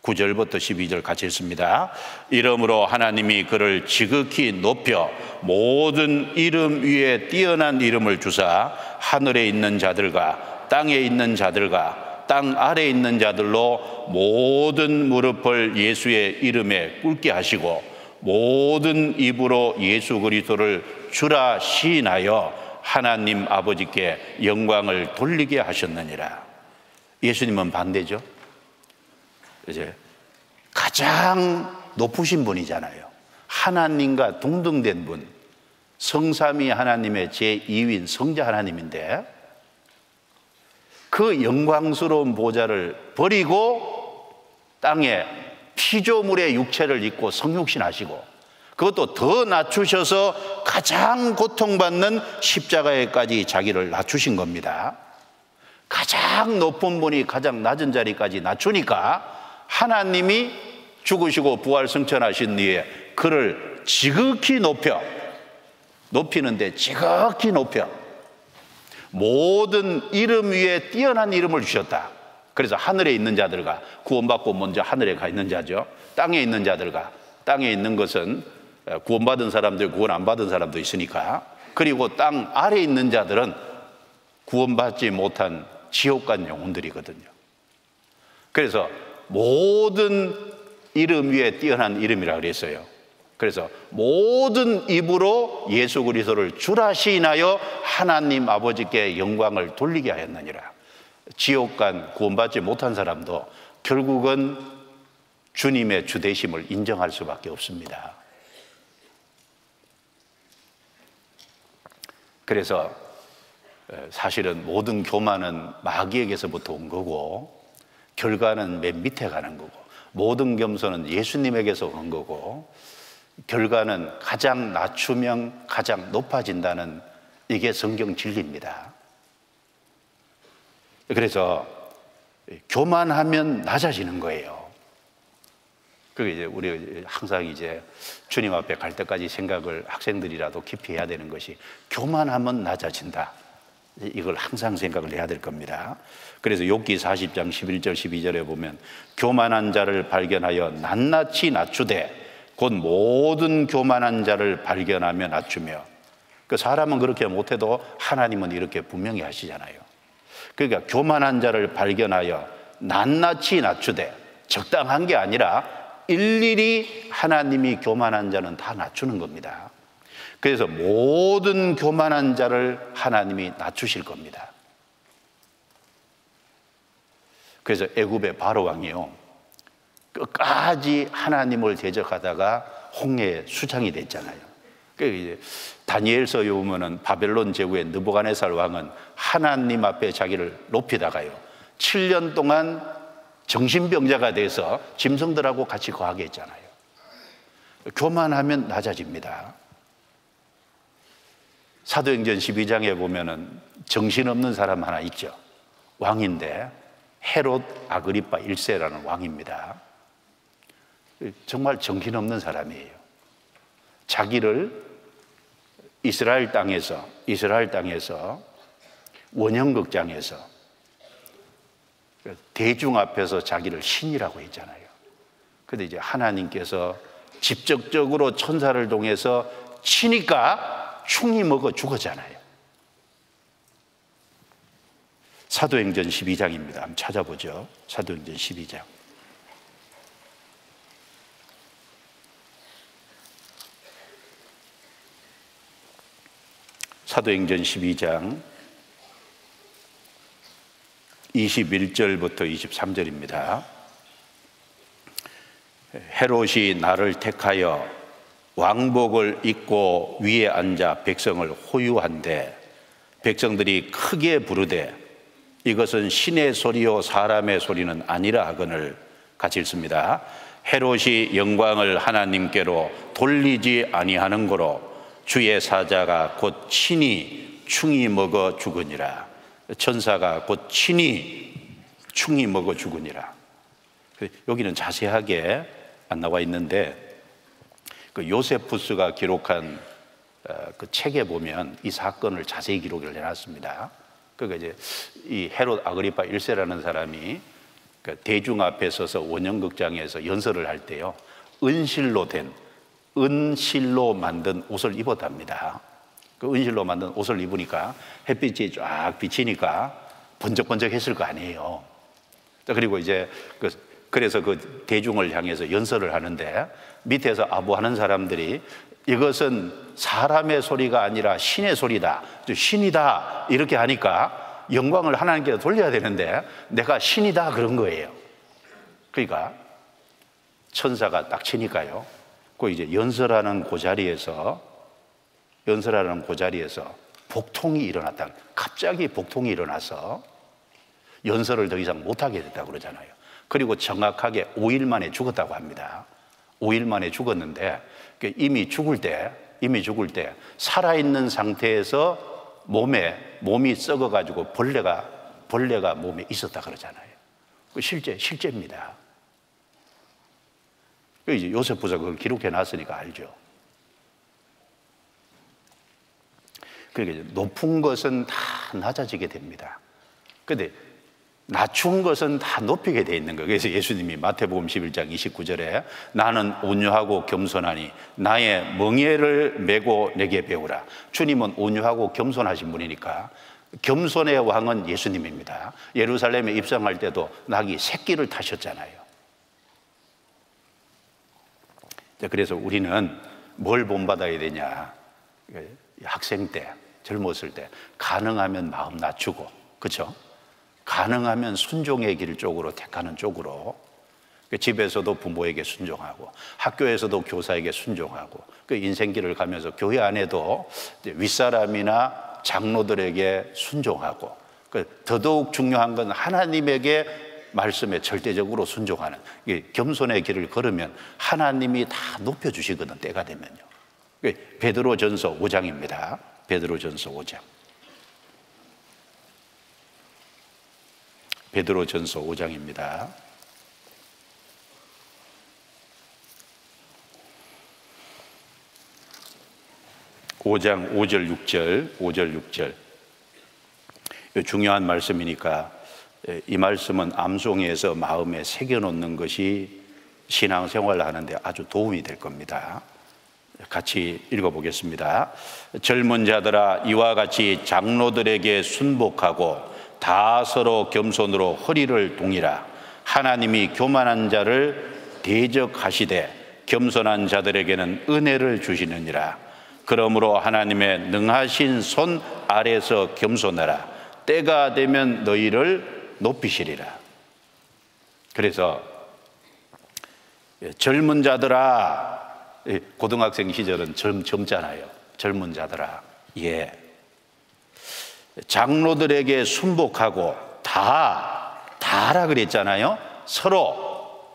9절부터 12절 같이 읽습니다. 이러므로 하나님이 그를 지극히 높여 모든 이름 위에 뛰어난 이름을 주사 하늘에 있는 자들과 땅에 있는 자들과 땅 아래에 있는 자들로 모든 무릎을 예수의 이름에 꿇게 하시고 모든 입으로 예수 그리스도를 주라 시인하여 하나님 아버지께 영광을 돌리게 하셨느니라. 예수님은 반대죠. 이제 가장 높으신 분이잖아요. 하나님과 동등된 분, 성삼위 하나님의 제2위인 성자 하나님인데 그 영광스러운 보좌를 버리고 땅에 피조물의 육체를 입고 성육신하시고 그것도 더 낮추셔서 가장 고통받는 십자가에까지 자기를 낮추신 겁니다. 가장 높은 분이 가장 낮은 자리까지 낮추니까 하나님이 죽으시고 부활 승천하신 뒤에 그를 지극히 높이는데 지극히 높여 모든 이름 위에 뛰어난 이름을 주셨다. 그래서 하늘에 있는 자들과 구원받고 먼저 하늘에 가 있는 자죠. 땅에 있는 자들과 땅에 있는 것은 구원받은 사람들, 구원 안 받은 사람도 있으니까. 그리고 땅 아래에 있는 자들은 구원받지 못한 지옥 간 영혼들이거든요. 그래서 모든 이름 위에 뛰어난 이름이라 그랬어요. 그래서 모든 입으로 예수 그리스도를 주라 시인하여 하나님 아버지께 영광을 돌리게 하였느니라. 지옥 간 구원받지 못한 사람도 결국은 주님의 주되심을 인정할 수밖에 없습니다. 그래서 사실은 모든 교만은 마귀에게서부터 온 거고 결과는 맨 밑에 가는 거고 모든 겸손은 예수님에게서 온 거고 결과는 가장 낮추면 가장 높아진다는 이게 성경 진리입니다. 그래서 교만하면 낮아지는 거예요. 그게 이제 우리 항상 이제 주님 앞에 갈 때까지 생각을 학생들이라도 깊이 해야 되는 것이 교만하면 낮아진다. 이걸 항상 생각을 해야 될 겁니다. 그래서 욥기 40장 11절 12절에 보면 교만한 자를 발견하여 낱낱이 낮추되 곧 모든 교만한 자를 발견하며 낮추며 그 사람은 그렇게 못해도 하나님은 이렇게 분명히 하시잖아요. 그러니까 교만한 자를 발견하여 낱낱이 낮추되 적당한 게 아니라 일일이 하나님이 교만한 자는 다 낮추는 겁니다. 그래서 모든 교만한 자를 하나님이 낮추실 겁니다. 그래서 애굽의 바로 왕이요 끝까지 하나님을 대적하다가 홍해에 수장이 됐잖아요. 이제 다니엘서에 보면은 바벨론 제국의 느부갓네살 왕은 하나님 앞에 자기를 높이다가요 7년 동안 정신병자가 돼서 짐승들하고 같이 거하게 했잖아요. 교만하면 낮아집니다. 사도행전 12장에 보면은 정신없는 사람 하나 있죠. 왕인데 헤롯 아그리파 1세라는 왕입니다. 정말 정신없는 사람이에요. 자기를 이스라엘 땅에서 원형극장에서 대중 앞에서 자기를 신이라고 했잖아요. 그런데 이제 하나님께서 직접적으로 천사를 통해서 치니까 충이 먹어 죽었잖아요. 사도행전 12장입니다. 한번 찾아보죠. 사도행전 12장. 사도행전 12장 21절부터 23절입니다. 헤롯이 나를 택하여 왕복을 입고 위에 앉아 백성을 호유한데 백성들이 크게 부르되 이것은 신의 소리요 사람의 소리는 아니라 하거늘. 같이 읽습니다. 헤롯이 영광을 하나님께로 돌리지 아니하는 거로 주의 사자가 곧 친히 충이 먹어 죽으니라. 천사가 곧 친히 충이 먹어 죽으니라. 여기는 자세하게 안 나와 있는데 그 요세푸스가 기록한 그 책에 보면 이 사건을 자세히 기록을 해놨습니다. 그러니까 이제 이 헤롯 아그리파 1세라는 사람이 그 대중 앞에 서서 원형극장에서 연설을 할 때요 은실로 만든 옷을 입었답니다. 그 은실로 만든 옷을 입으니까 햇빛이 쫙 비치니까 번쩍번쩍했을 거 아니에요. 그리고 이제 그 그래서 그 대중을 향해서 연설을 하는데 밑에서 아부하는 사람들이 이것은 사람의 소리가 아니라 신의 소리다, 신이다 이렇게 하니까 영광을 하나님께 돌려야 되는데 내가 신이다 그런 거예요. 그러니까 천사가 딱 치니까요, 그 이제 연설하는 그 자리에서 복통이 일어났다. 갑자기 복통이 일어나서 연설을 더 이상 못하게 됐다고 그러잖아요. 그리고 정확하게 5일 만에 죽었다고 합니다. 5일 만에 죽었는데 이미 죽을 때 살아있는 상태에서 몸이 썩어가지고 벌레가 몸에 있었다 그러잖아요. 실제입니다. 이제 요세푸스가 그걸 기록해 놨으니까 알죠. 그러니까 높은 것은 다 낮아지게 됩니다. 그런데 낮춘 것은 다 높이게 돼 있는 거예요. 그래서 예수님이 마태복음 11장 29절에 나는 온유하고 겸손하니 나의 멍에를 메고 내게 배우라. 주님은 온유하고 겸손하신 분이니까 겸손의 왕은 예수님입니다. 예루살렘에 입성할 때도 낙이 새끼를 타셨잖아요. 그래서 우리는 뭘 본받아야 되냐, 학생 때, 젊었을 때 가능하면 마음 낮추고, 그렇죠? 가능하면 순종의 길 쪽으로 택하는 쪽으로, 집에서도 부모에게 순종하고 학교에서도 교사에게 순종하고 그 인생길을 가면서 교회 안에도 윗사람이나 장로들에게 순종하고, 더더욱 중요한 건 하나님에게 말씀에 절대적으로 순종하는 겸손의 길을 걸으면 하나님이 다 높여주시거든, 때가 되면요. 베드로전서 5장입니다. 베드로전서 5장. 베드로전서 5장입니다. 5장 5절 6절. 중요한 말씀이니까 이 말씀은 암송해서 마음에 새겨놓는 것이 신앙생활을 하는데 아주 도움이 될 겁니다. 같이 읽어보겠습니다. 젊은 자들아, 이와 같이 장로들에게 순복하고 다 서로 겸손으로 허리를 동이라. 하나님이 교만한 자를 대적하시되 겸손한 자들에게는 은혜를 주시느니라. 그러므로 하나님의 능하신 손 아래서 겸손하라. 때가 되면 너희를 높이시리라. 그래서 젊은 자들아, 고등학생 시절은 젊잖아요. 젊은 자들아, 장로들에게 순복하고 다라 그랬잖아요. 서로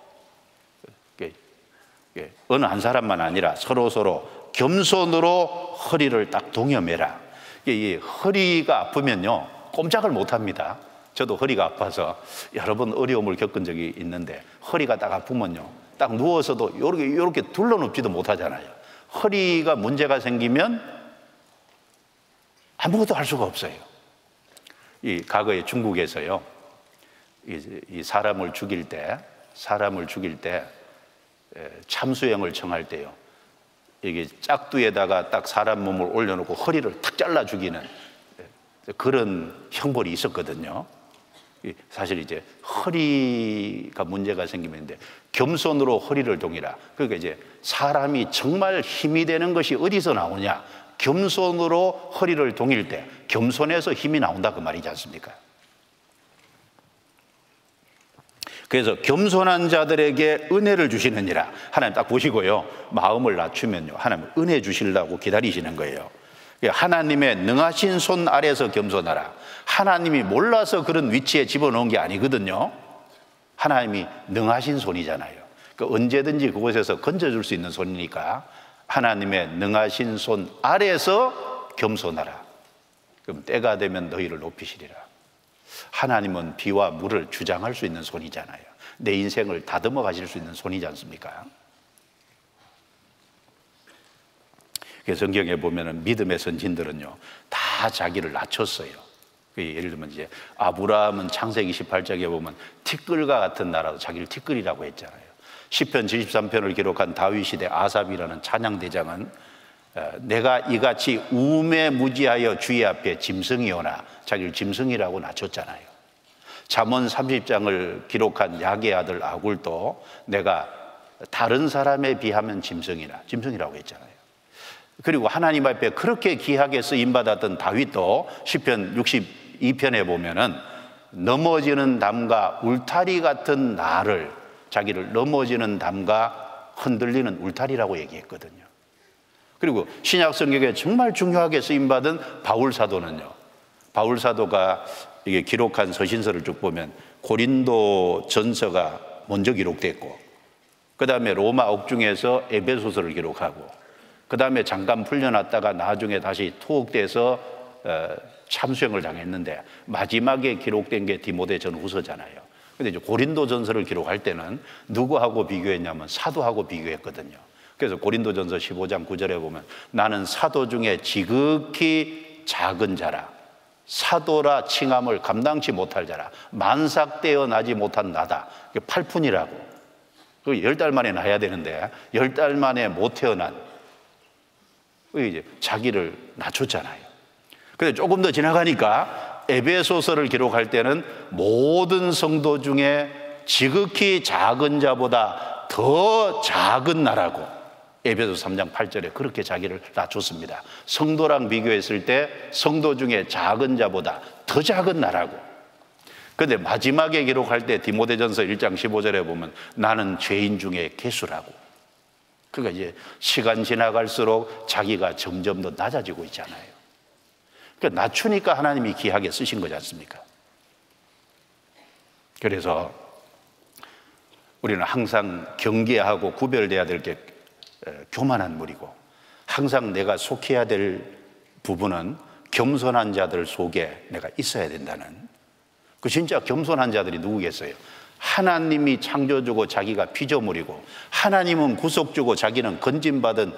어느 한 사람만 아니라 서로 겸손으로 허리를 딱 동여매라. 이 허리가 아프면요 꼼짝을 못합니다. 저도 허리가 아파서 여러 번 어려움을 겪은 적이 있는데, 허리가 딱 아프면요 딱 누워서도 이렇게 둘러눕지도 못하잖아요. 허리가 문제가 생기면 아무것도 할 수가 없어요. 이 과거에 중국에서요, 이 사람을 죽일 때 참수형을 청할 때요, 이게 짝두에다가 딱 사람 몸을 올려놓고 허리를 탁 잘라 죽이는 그런 형벌이 있었거든요. 사실 이제 허리가 문제가 생기는데 겸손으로 허리를 동이라. 그러니까 이제 사람이 정말 힘이 되는 것이 어디서 나오냐? 겸손으로 허리를 동일 때 겸손해서 힘이 나온다 그 말이지 않습니까? 그래서 겸손한 자들에게 은혜를 주시느니라. 하나님 딱 보시고요, 마음을 낮추면요 하나님 은혜 주시려고 기다리시는 거예요. 하나님의 능하신 손 아래서 겸손하라. 하나님이 몰라서 그런 위치에 집어넣은 게 아니거든요. 하나님이 능하신 손이잖아요. 언제든지 그곳에서 건져줄 수 있는 손이니까 하나님의 능하신 손 아래서 겸손하라. 그럼 때가 되면 너희를 높이시리라. 하나님은 비와 물을 주장할 수 있는 손이잖아요. 내 인생을 다듬어 가실 수 있는 손이지 않습니까? 성경에 보면은 믿음의 선진들은요 다 자기를 낮췄어요. 예를 들면 이제 아브라함은 창세기 18장에 보면 티끌과 같은 나라도 자기를 티끌이라고 했잖아요. 시편 73편을 기록한 다윗 시대 아삽이라는 찬양 대장은 내가 이같이 우매무지하여 주의 앞에 짐승이오나 자기를 짐승이라고 낮췄잖아요. 잠언 30장을 기록한 야게 아들 아굴도 내가 다른 사람에 비하면 짐승이라고 했잖아요. 그리고 하나님 앞에 그렇게 귀하게 쓰임받았던 다윗도 시편 62편에 보면은 넘어지는 담과 울타리 같은 나를, 자기를 넘어지는 담과 흔들리는 울타리라고 얘기했거든요. 그리고 신약 성경에 정말 중요하게 쓰임받은 바울 사도는요, 바울 사도가 이게 기록한 서신서를 쭉 보면 고린도 전서가 먼저 기록됐고, 그 다음에 로마 옥중에서 에베소서를 기록하고, 그 다음에 잠깐 풀려났다가 나중에 다시 투옥돼서 참수형을 당했는데 마지막에 기록된 게 디모데 전후서잖아요. 근데 이제 고린도 전서를 기록할 때는 누구하고 비교했냐면 사도하고 비교했거든요. 그래서 고린도 전서 15장 9절에 보면 나는 사도 중에 지극히 작은 자라, 사도라 칭함을 감당치 못할 자라, 만삭되어 나지 못한 나다. 8푼이라고. 그 10달 만에 나야 되는데 10달 만에 못 태어난, 이제 자기를 낮췄잖아요. 근데 조금 더 지나가니까 에베소서를 기록할 때는 모든 성도 중에 지극히 작은 자보다 더 작은 나라고, 에베소 3장 8절에 그렇게 자기를 낮췄습니다. 성도랑 비교했을 때 성도 중에 작은 자보다 더 작은 나라고. 그런데 마지막에 기록할 때 디모데전서 1장 15절에 보면 나는 죄인 중에 괴수라고. 그러니까 이제 시간 지나갈수록 자기가 점점 더 낮아지고 있잖아요. 그러니까 낮추니까 하나님이 귀하게 쓰신 거지 않습니까? 그래서 우리는 항상 경계하고 구별돼야 될 게 교만한 무리고, 항상 내가 속해야 될 부분은 겸손한 자들 속에 내가 있어야 된다는, 그 진짜 겸손한 자들이 누구겠어요? 하나님이 창조주고 자기가 피조물이고 하나님은 구속주고 자기는 건진받은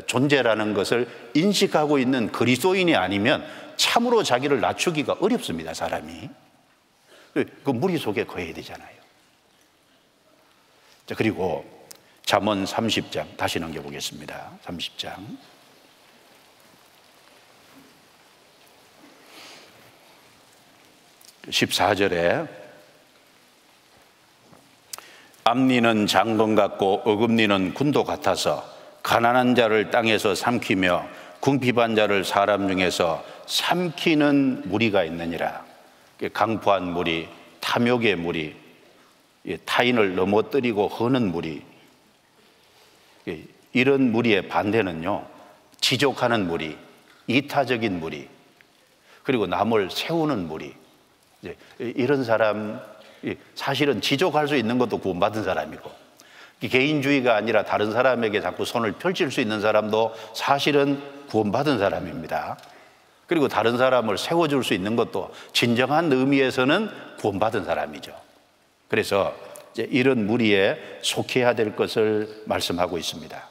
존재라는 것을 인식하고 있는 그리스도인이 아니면 참으로 자기를 낮추기가 어렵습니다. 사람이 그 무리 속에 거해야 되잖아요. 자, 그리고 잠언 30장 다시 넘겨보겠습니다. 30장 14절에 앞니는 장건 같고 어금니는 군도 같아서 가난한 자를 땅에서 삼키며 궁핍한 자를 사람 중에서 삼키는 무리가 있느니라. 강포한 무리, 탐욕의 무리, 타인을 넘어뜨리고 허는 무리, 이런 무리의 반대는요, 지족하는 무리, 이타적인 무리, 그리고 남을 세우는 무리. 이런 사람, 사실은 지족할 수 있는 것도 구원받은 사람이고, 개인주의가 아니라 다른 사람에게 자꾸 손을 펼칠 수 있는 사람도 사실은 구원받은 사람입니다. 그리고 다른 사람을 세워줄 수 있는 것도 진정한 의미에서는 구원받은 사람이죠. 그래서 이런 무리에 속해야 될 것을 말씀하고 있습니다.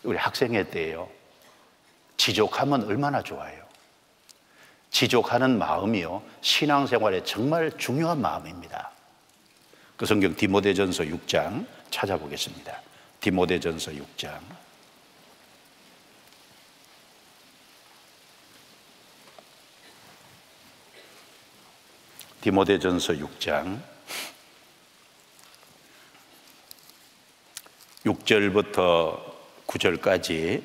우리 학생회 때예요. 지족하면 얼마나 좋아요. 지족하는 마음이요, 신앙생활에 정말 중요한 마음입니다. 그 성경 디모데전서 6장 찾아보겠습니다. 디모데전서 6장 디모데전서 6장 6절부터 9절까지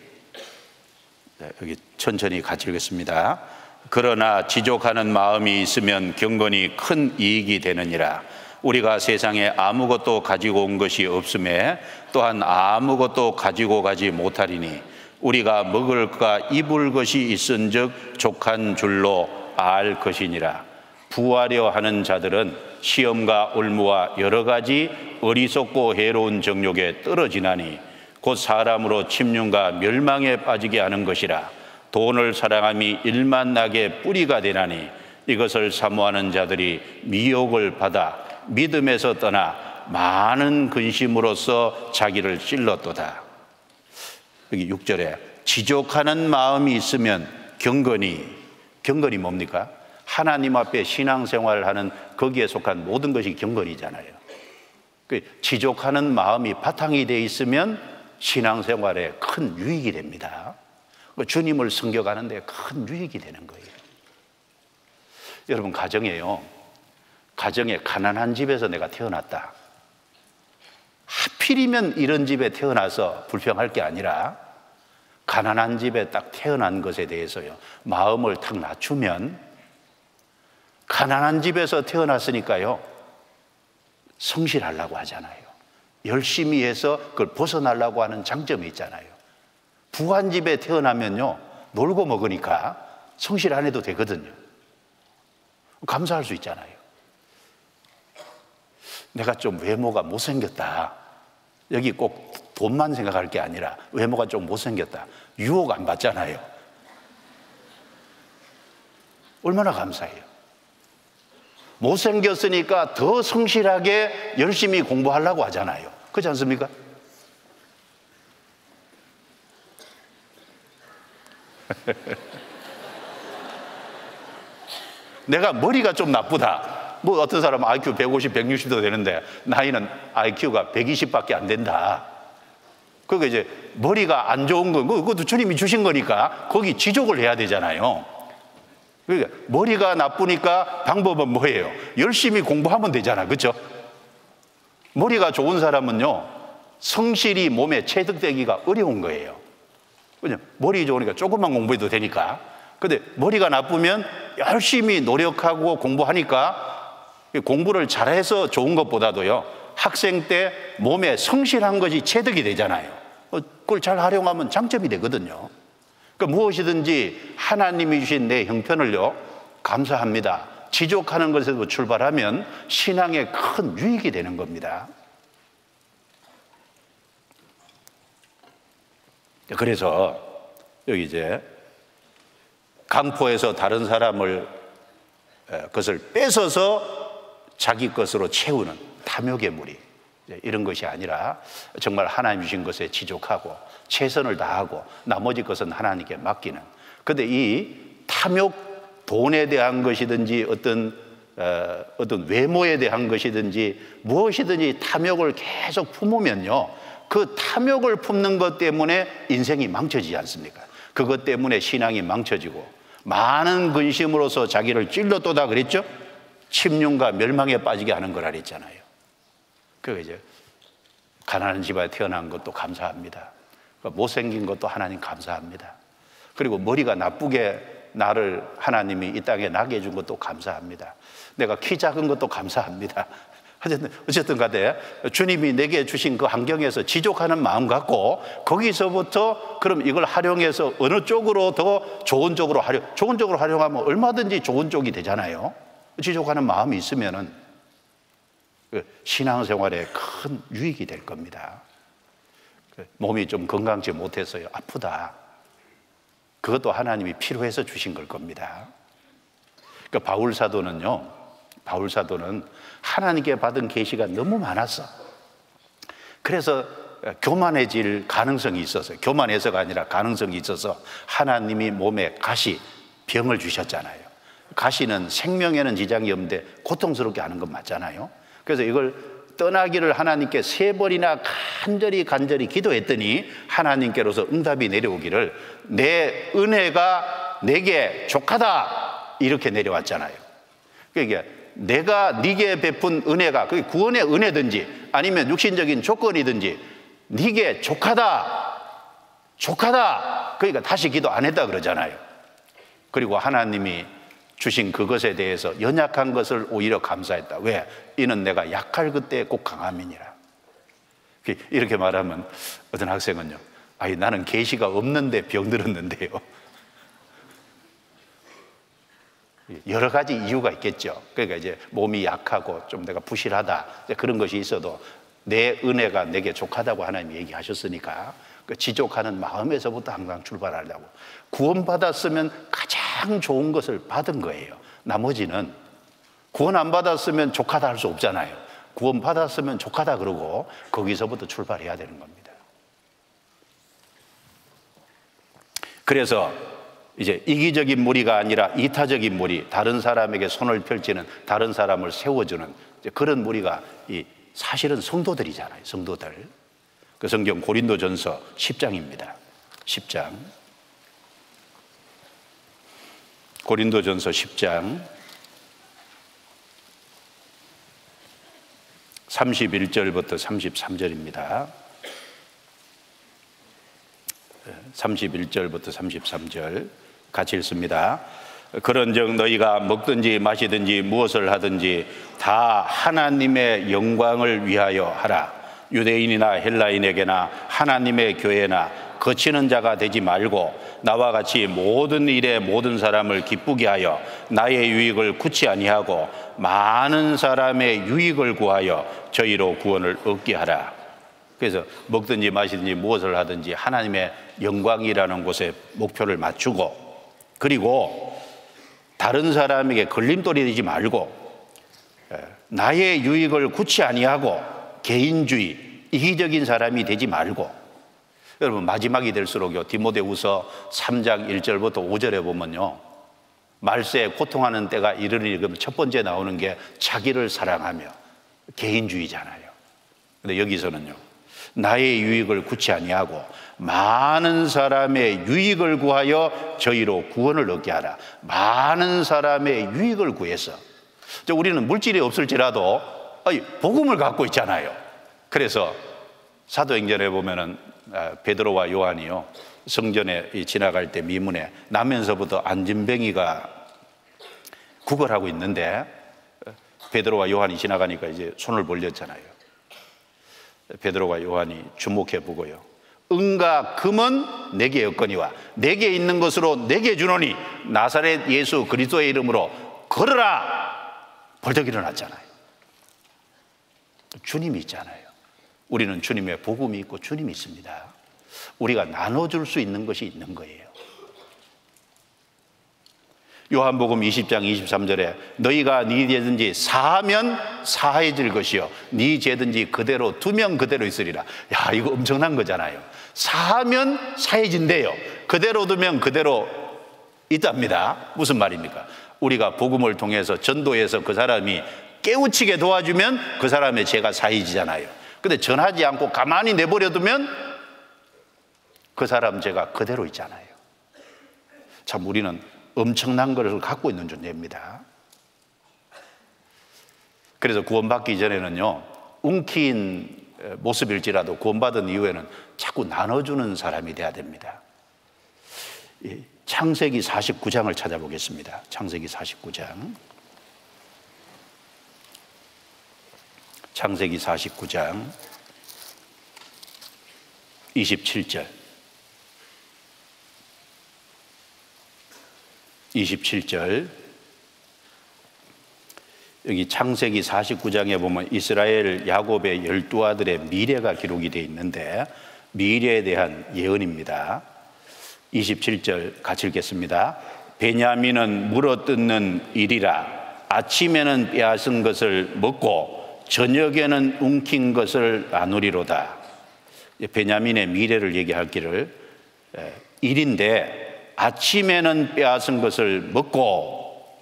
여기 천천히 같이 읽겠습니다. 그러나 지족하는 마음이 있으면 경건이 큰 이익이 되느니라. 우리가 세상에 아무것도 가지고 온 것이 없음에 또한 아무것도 가지고 가지 못하리니 우리가 먹을 것과 입을 것이 있은즉 족한 줄로 알 것이니라. 부하려 하는 자들은 시험과 올무와 여러 가지 어리석고 해로운 정욕에 떨어지나니 곧 사람으로 침륜과 멸망에 빠지게 하는 것이라. 돈을 사랑함이 일만나게 뿌리가 되나니 이것을 사모하는 자들이 미혹을 받아 믿음에서 떠나 많은 근심으로써 자기를 찔렀도다. 여기 6절에 지족하는 마음이 있으면 경건이 뭡니까? 하나님 앞에 신앙생활을 하는 거기에 속한 모든 것이 경건이잖아요. 지족하는 마음이 바탕이 돼 있으면 신앙생활에 큰 유익이 됩니다. 주님을 섬겨가는 데 큰 유익이 되는 거예요. 여러분, 가정에요, 가정에 가난한 집에서 내가 태어났다. 하필이면 이런 집에 태어나서 불평할 게 아니라 가난한 집에 딱 태어난 것에 대해서요, 마음을 탁 낮추면 가난한 집에서 태어났으니까요, 성실하려고 하잖아요. 열심히 해서 그걸 벗어나려고 하는 장점이 있잖아요. 부한 집에 태어나면요, 놀고 먹으니까 성실 안 해도 되거든요. 감사할 수 있잖아요. 내가 좀 외모가 못생겼다. 여기 꼭 돈만 생각할 게 아니라 외모가 좀 못생겼다. 유혹 안 받잖아요. 얼마나 감사해요. 못생겼으니까 더 성실하게 열심히 공부하려고 하잖아요. 그렇지 않습니까? 내가 머리가 좀 나쁘다. 뭐 어떤 사람은 IQ 150, 160도 되는데 나이는 IQ가 120밖에 안 된다. 그러니까 이제 머리가 안 좋은 건 그것도 주님이 주신 거니까 거기 지족을 해야 되잖아요. 그러니까 머리가 나쁘니까 방법은 뭐예요? 열심히 공부하면 되잖아. 그렇죠? 머리가 좋은 사람은요, 성실히 몸에 체득되기가 어려운 거예요. 그냥 머리 좋으니까 조금만 공부해도 되니까. 근데 머리가 나쁘면 열심히 노력하고 공부하니까 공부를 잘해서 좋은 것보다도요, 학생 때 몸에 성실한 것이 체득이 되잖아요. 그걸 잘 활용하면 장점이 되거든요. 그러니까 무엇이든지 하나님이 주신 내 형편을요, 감사합니다. 지족하는 것에서 출발하면 신앙에 큰 유익이 되는 겁니다. 그래서 여기 이제 강포에서 다른 사람을 그것을 뺏어서 자기 것으로 채우는 탐욕의 무리, 이런 것이 아니라 정말 하나님 주신 것에 지족하고 최선을 다하고 나머지 것은 하나님께 맡기는. 그런데 이 탐욕, 돈에 대한 것이든지 어떤 외모에 대한 것이든지 무엇이든지 탐욕을 계속 품으면요, 그 탐욕을 품는 것 때문에 인생이 망쳐지지 않습니까? 그것 때문에 신앙이 망쳐지고 많은 근심으로서 자기를 찔러또다 그랬죠? 침륜과 멸망에 빠지게 하는 거라 그랬잖아요. 그래서 이제 가난한 집안에 태어난 것도 감사합니다. 못생긴 것도 하나님 감사합니다. 그리고 머리가 나쁘게 나를 하나님이 이 땅에 나게 해준 것도 감사합니다. 내가 키 작은 것도 감사합니다. 어쨌든 간에 주님이 내게 주신 그 환경에서 지족하는 마음 갖고 거기서부터 그럼 이걸 활용해서 어느 쪽으로 더 좋은 쪽으로 활용하면 얼마든지 좋은 쪽이 되잖아요. 지족하는 마음이 있으면은 신앙생활에 큰 유익이 될 겁니다. 몸이 좀 건강치 못해서요, 아프다. 그것도 하나님이 필요해서 주신 걸 겁니다. 그러니까 바울 사도는 하나님께 받은 계시가 너무 많았어. 그래서 교만해질 가능성이 있어서, 교만해서가 아니라 가능성이 있어서 하나님이 몸에 가시, 병을 주셨잖아요. 가시는 생명에는 지장이 없는데 고통스럽게 하는 건 맞잖아요. 그래서 이걸 떠나기를 하나님께 3번이나 간절히 기도했더니 하나님께로서 응답이 내려오기를 내 은혜가 내게 족하다, 이렇게 내려왔잖아요. 그러니까 내가 네게 베푼 은혜가, 그게 구원의 은혜든지 아니면 육신적인 조건이든지 네게 족하다. 그러니까 다시 기도 안 했다 그러잖아요. 그리고 하나님이 주신 그것에 대해서 연약한 것을 오히려 감사했다. 왜? 이는 내가 약할 그때 꼭 강함이니라. 이렇게 말하면 어떤 학생은요, 아니 나는 계시가 없는데 병들었는데요. 여러 가지 이유가 있겠죠. 그러니까 이제 몸이 약하고 좀 내가 부실하다, 그런 것이 있어도 내 은혜가 내게 족하다고 하나님이 얘기하셨으니까 그 지족하는 마음에서부터 항상 출발하려고. 구원받았으면 가장 좋은 것을 받은 거예요. 나머지는 구원 안 받았으면 족하다 할 수 없잖아요. 구원 받았으면 족하다 그러고 거기서부터 출발해야 되는 겁니다. 그래서 이제 이기적인 무리가 아니라 이타적인 무리, 다른 사람에게 손을 펼치는, 다른 사람을 세워주는 그런 무리가 사실은 성도들이잖아요. 성도들. 그 성경 고린도전서 10장입니다. 10장. 고린도전서 10장 31절부터 33절입니다. 31절부터 33절 같이 읽습니다. 그런즉 너희가 먹든지 마시든지 무엇을 하든지 다 하나님의 영광을 위하여 하라. 유대인이나 헬라인에게나 하나님의 교회나 거치는 자가 되지 말고 나와 같이 모든 일에 모든 사람을 기쁘게 하여 나의 유익을 구치 아니하고 많은 사람의 유익을 구하여 저희로 구원을 얻게 하라. 그래서 먹든지 마시든지 무엇을 하든지 하나님의 영광이라는 곳에 목표를 맞추고, 그리고 다른 사람에게 걸림돌이 되지 말고 나의 유익을 구치 아니하고 개인주의, 이기적인 사람이 되지 말고. 여러분, 마지막이 될수록요, 디모데후서 3장 1절부터 5절에 보면요, 말세에 고통하는 때가 이르리니, 그러면 첫 번째 나오는 게 자기를 사랑하며 개인주의잖아요. 근데 여기서는요, 나의 유익을 구치 아니하고 많은 사람의 유익을 구하여 저희로 구원을 얻게 하라. 많은 사람의 유익을 구해서. 우리는 물질이 없을지라도 복음을 갖고 있잖아요. 그래서 사도행전에 보면은 베드로와 요한이요, 성전에 지나갈 때 미문에 나면서부터 안진뱅이가 구걸하고 있는데 베드로와 요한이 지나가니까 이제 손을 벌렸잖아요. 베드로와 요한이 주목해 보고요, 은과 금은 내게 없거니와 내게 있는 것으로 내게 주노니 나사렛 예수 그리스도의 이름으로 걸으라. 벌떡 일어났잖아요. 주님이 있잖아요. 우리는 주님의 복음이 있고 주님이 있습니다. 우리가 나눠줄 수 있는 것이 있는 거예요. 요한복음 20장 23절에 너희가 네 죄든지 사하면 사해질 것이요 네 죄든지 그대로 두면 그대로 있으리라. 야, 이거 엄청난 거잖아요. 사하면 사해진대요. 그대로 두면 그대로 있답니다. 무슨 말입니까? 우리가 복음을 통해서 전도해서 그 사람이 깨우치게 도와주면 그 사람의 죄가 사해지잖아요. 근데 전하지 않고 가만히 내버려두면 그 사람 죄가 그대로 있잖아요. 참, 우리는 엄청난 것을 갖고 있는 존재입니다. 그래서 구원받기 전에는요, 웅킨 모습일지라도 구원받은 이후에는 자꾸 나눠주는 사람이 돼야 됩니다. 창세기 49장을 찾아보겠습니다. 창세기 49장. 창세기 49장 27절. 27절. 여기 창세기 49장에 보면 이스라엘 야곱의 12아들의 미래가 기록이 되어 있는데 미래에 대한 예언입니다. 27절 같이 읽겠습니다. 베냐민은 물어뜯는 일이라 아침에는 빼앗은 것을 먹고 저녁에는 움킨 것을 나누리로다. 베냐민의 미래를 얘기할 길을 일인데 아침에는 빼앗은 것을 먹고,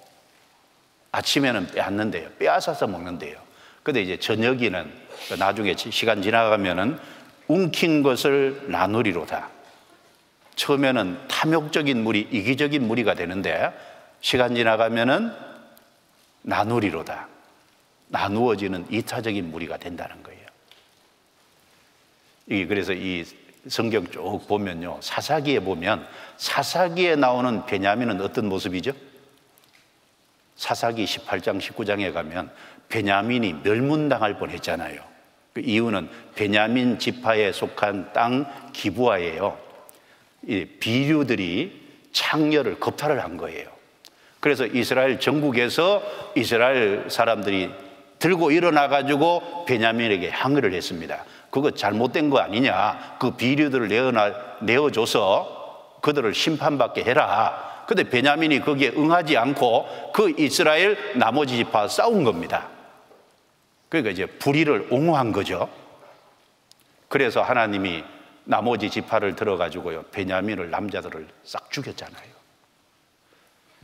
아침에는 빼앗는데요, 빼앗아서 먹는데요. 근데 이제 저녁에는 나중에 시간 지나가면은 움킨 것을 나누리로다. 처음에는 탐욕적인 무리, 이기적인 무리가 되는데 시간 지나가면은 나누리로다. 나누어지는 이타적인 무리가 된다는 거예요. 이게 그래서 이 성경 쭉 보면요, 사사기에 보면 사사기에 나오는 베냐민은 어떤 모습이죠? 사사기 18장 19장에 가면 베냐민이 멸문당할 뻔했잖아요. 그 이유는 베냐민 지파에 속한 땅 기브아예요. 이 비류들이 창녀를 겁탈을 한 거예요. 그래서 이스라엘 전국에서 이스라엘 사람들이 들고 일어나 가지고 베냐민에게 항의를 했습니다. 그거 잘못된 거 아니냐, 그 비류들을 내어줘서 그들을 심판받게 해라. 근데 베냐민이 거기에 응하지 않고 그 이스라엘 나머지 지파 싸운 겁니다. 그러니까 이제 불의를 옹호한 거죠. 그래서 하나님이 나머지 지파를 들어가지고요, 베냐민을, 남자들을 싹 죽였잖아요.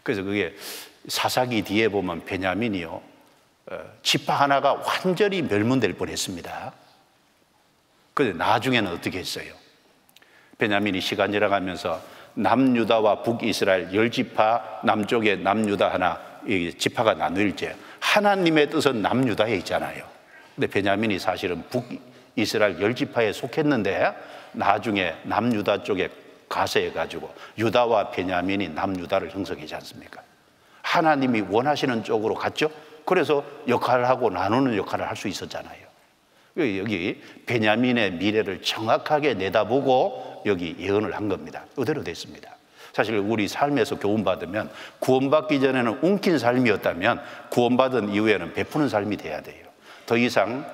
그래서 그게 사사기 뒤에 보면 베냐민이요, 지파 하나가 완전히 멸문될 뻔했습니다. 그런데 나중에는 어떻게 했어요? 베냐민이 시간 지나가면서 남유다와 북이스라엘 10지파, 남쪽에 남유다 하나, 이 지파가 나누일지 하나님의 뜻은 남유다에 있잖아요. 근데 베냐민이 사실은 북이스라엘 열지파에 속했는데 나중에 남유다 쪽에 가세해가지고 유다와 베냐민이 남유다를 형성하지 않습니까? 하나님이 원하시는 쪽으로 갔죠. 그래서 역할을 하고 나누는 역할을 할 수 있었잖아요. 여기 베냐민의 미래를 정확하게 내다보고 여기 예언을 한 겁니다. 그대로 됐습니다. 사실 우리 삶에서 교훈받으면 구원받기 전에는 움킨 삶이었다면 구원받은 이후에는 베푸는 삶이 돼야 돼요. 더 이상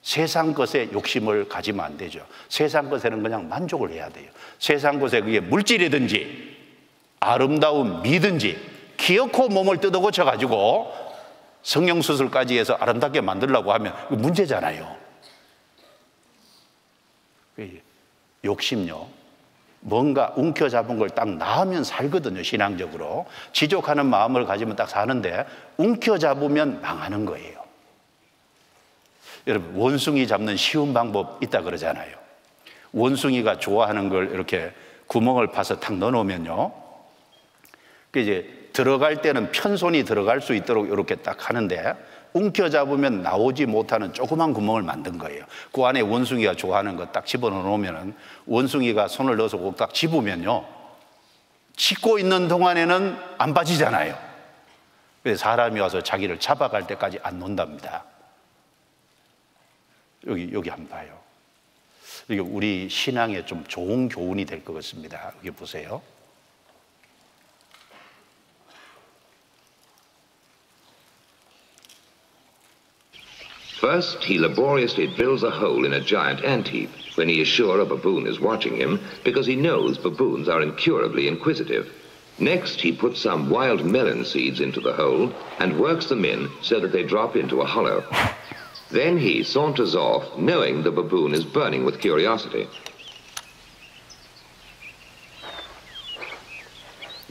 세상 것에 욕심을 가지면 안 되죠. 세상 것에는 그냥 만족을 해야 돼요. 세상 것에 그게 물질이든지 아름다움이든지 기어코 몸을 뜯어 고쳐가지고 성형수술까지 해서 아름답게 만들려고 하면 문제잖아요. 욕심요. 뭔가 움켜잡은 걸 딱 낳으면 살거든요. 신앙적으로 지족하는 마음을 가지면 딱 사는데 움켜잡으면 망하는 거예요. 여러분, 원숭이 잡는 쉬운 방법 있다 그러잖아요. 원숭이가 좋아하는 걸 이렇게 구멍을 파서 탁 넣어놓으면요, 그 이제 들어갈 때는 편손이 들어갈 수 있도록 이렇게 딱 하는데 움켜잡으면 나오지 못하는 조그만 구멍을 만든 거예요. 그 안에 원숭이가 좋아하는 거 딱 집어넣으면 원숭이가 손을 넣어서 꼭 딱 집으면요, 짚고 있는 동안에는 안 빠지잖아요. 그래서 사람이 와서 자기를 잡아갈 때까지 안 논답니다. 여기 한번 봐요. 이게 우리 신앙에 좀 좋은 교훈이 될 것 같습니다. 여기 보세요. First, he laboriously drills a hole in a giant ant heap when he is sure a baboon is watching him, because he knows baboons are incurably inquisitive. Next, he puts some wild melon seeds into the hole and works them in so that they drop into a hollow. Then he saunters off, knowing the baboon is burning with curiosity.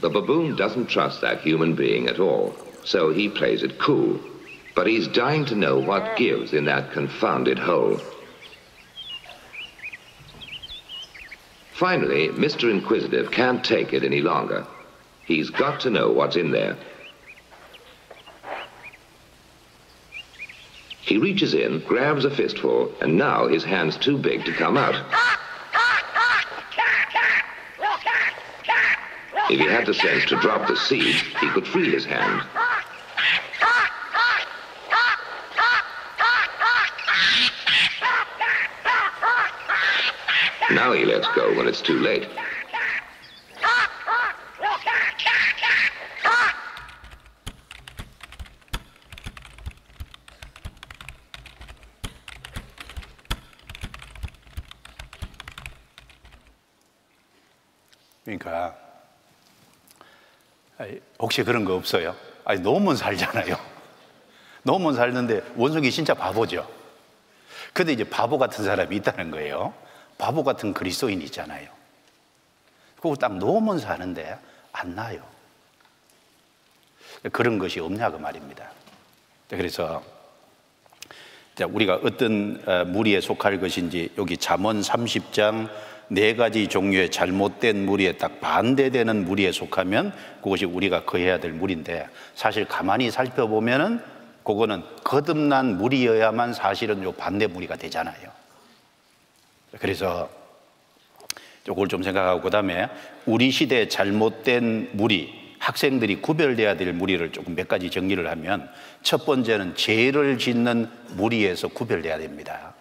The baboon doesn't trust that human being at all, so he plays it cool. But he's dying to know what gives in that confounded hole. Finally, Mr. Inquisitive can't take it any longer. He's got to know what's in there. He reaches in, grabs a fistful, and now his hand's too big to come out. If he had the sense to drop the seed, he could free his hand. Now he lets go when it's too late. 그러니까 혹시 그런 거 없어요? 아니, 너무 살잖아요. 너무 살는데 원숭이 진짜 바보죠. 근데 이제 바보 같은 사람이 있다는 거예요. 바보 같은 그리스도인이 있잖아요. 그거 딱 놓으면 사는데 안 나요. 그런 것이 없냐고 말입니다. 그래서 우리가 어떤 무리에 속할 것인지 여기 잠언 30장 4가지 종류의 잘못된 무리에 딱 반대되는 무리에 속하면 그것이 우리가 거해야 될 무리인데, 사실 가만히 살펴보면은 그거는 거듭난 무리여야만 사실은 요 반대 무리가 되잖아요. 그래서 이걸 좀 생각하고, 그 다음에 우리 시대의 잘못된 무리, 학생들이 구별돼야 될 무리를 조금 몇 가지 정리를 하면, 첫 번째는 죄를 짓는 무리에서 구별돼야 됩니다.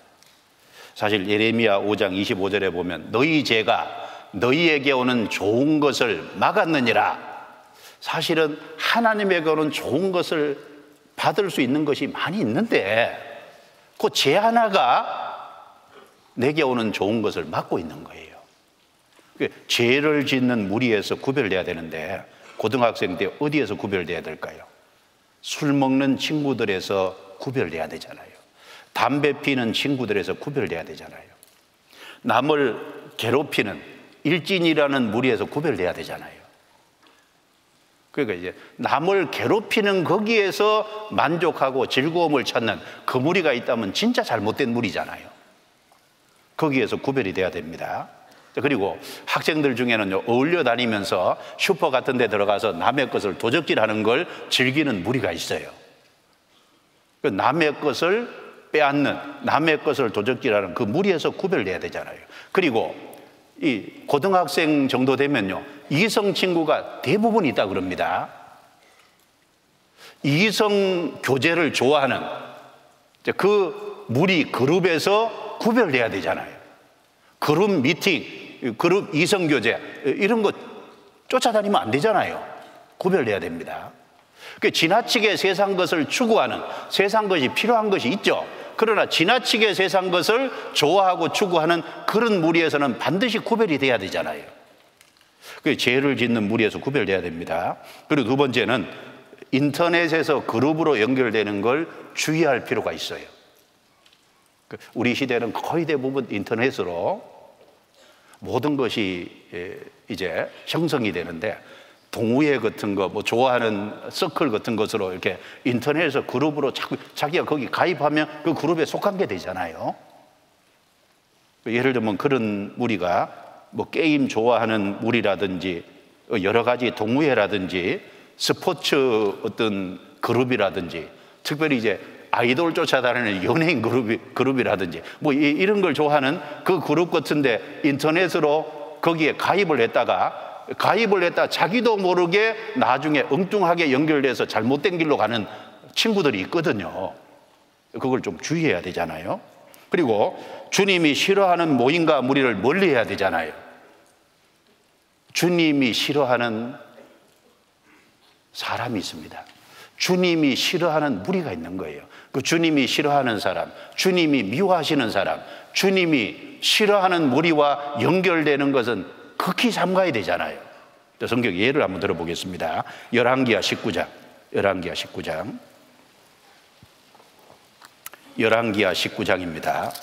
사실 예레미야 5장 25절에 보면 너희 죄가 너희에게 오는 좋은 것을 막았느니라. 사실은 하나님에게 오는 좋은 것을 받을 수 있는 것이 많이 있는데 그 죄 하나가 내게 오는 좋은 것을 막고 있는 거예요. 죄를 짓는 무리에서 구별돼야 되는데 고등학생 때 어디에서 구별돼야 될까요? 술 먹는 친구들에서 구별돼야 되잖아요. 담배 피는 친구들에서 구별돼야 되잖아요. 남을 괴롭히는 일진이라는 무리에서 구별돼야 되잖아요. 그러니까 이제 남을 괴롭히는 거기에서 만족하고 즐거움을 찾는 그 무리가 있다면 진짜 잘못된 무리잖아요. 거기에서 구별이 돼야 됩니다. 그리고 학생들 중에는 어울려 다니면서 슈퍼 같은 데 들어가서 남의 것을 도적질하는 걸 즐기는 무리가 있어요. 남의 것을 빼앗는 남의 것을 도적질하는 그 무리에서 구별돼야 되잖아요. 그리고 이 고등학생 정도 되면요, 이성 친구가 대부분 있다 그럽니다. 이성 교제를 좋아하는 그 무리 그룹에서 구별돼야 되잖아요. 그룹 미팅, 그룹 이성 교제 이런 거 쫓아다니면 안 되잖아요. 구별돼야 됩니다. 지나치게 세상 것을 추구하는, 세상 것이 필요한 것이 있죠. 그러나 지나치게 세상 것을 좋아하고 추구하는 그런 무리에서는 반드시 구별이 돼야 되잖아요. 죄를 짓는 무리에서 구별돼야 됩니다. 그리고 두 번째는 인터넷에서 그룹으로 연결되는 걸 주의할 필요가 있어요. 우리 시대는 거의 대부분 인터넷으로 모든 것이 이제 형성이 되는데, 동호회 같은 거, 뭐 좋아하는 서클 같은 것으로 이렇게 인터넷에서 그룹으로 자기가 거기 가입하면 그 그룹에 속한 게 되잖아요. 예를 들면 그런 무리가 뭐 게임 좋아하는 무리라든지 여러 가지 동호회라든지 스포츠 어떤 그룹이라든지, 특별히 이제 아이돌 쫓아다니는 연예인 그룹이라든지 뭐 이런 걸 좋아하는 그 그룹 같은데 인터넷으로 거기에 가입을 했다 자기도 모르게 나중에 엉뚱하게 연결돼서 잘못된 길로 가는 친구들이 있거든요. 그걸 좀 주의해야 되잖아요. 그리고 주님이 싫어하는 모임과 무리를 멀리해야 되잖아요. 주님이 싫어하는 사람이 있습니다. 주님이 싫어하는 무리가 있는 거예요. 그 주님이 싫어하는 사람, 주님이 미워하시는 사람, 주님이 싫어하는 무리와 연결되는 것은 극히 삼가야 되잖아요. 성경 예를 한번 들어보겠습니다. 열왕기하 19장. 열왕기하 19장입니다.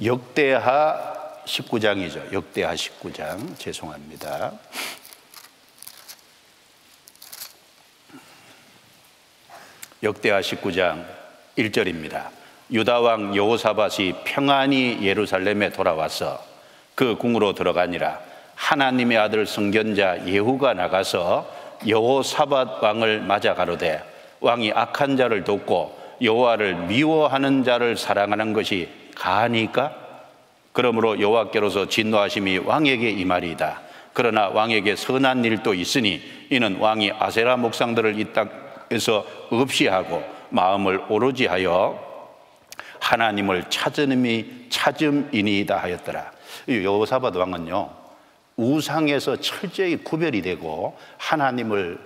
역대하 19장이죠. 역대하 19장. 죄송합니다. 역대하 19장 1절입니다. 유다왕 여호사밧이 평안히 예루살렘에 돌아와서 그 궁으로 들어가니라. 하나님의 아들 선견자 예후가 나가서 여호사밧 왕을 맞아 가로되, 왕이 악한 자를 돕고 여호와를 미워하는 자를 사랑하는 것이 가하니까? 그러므로 여호와께로서 진노하심이 왕에게 임하리이다. 그러나 왕에게 선한 일도 있으니 이는 왕이 아세라 목상들을 이 땅에서 없이 하고 마음을 오로지 하여 하나님을 찾음이니이다 하였더라. 여호사밧 왕은요, 우상에서 철저히 구별이 되고 하나님을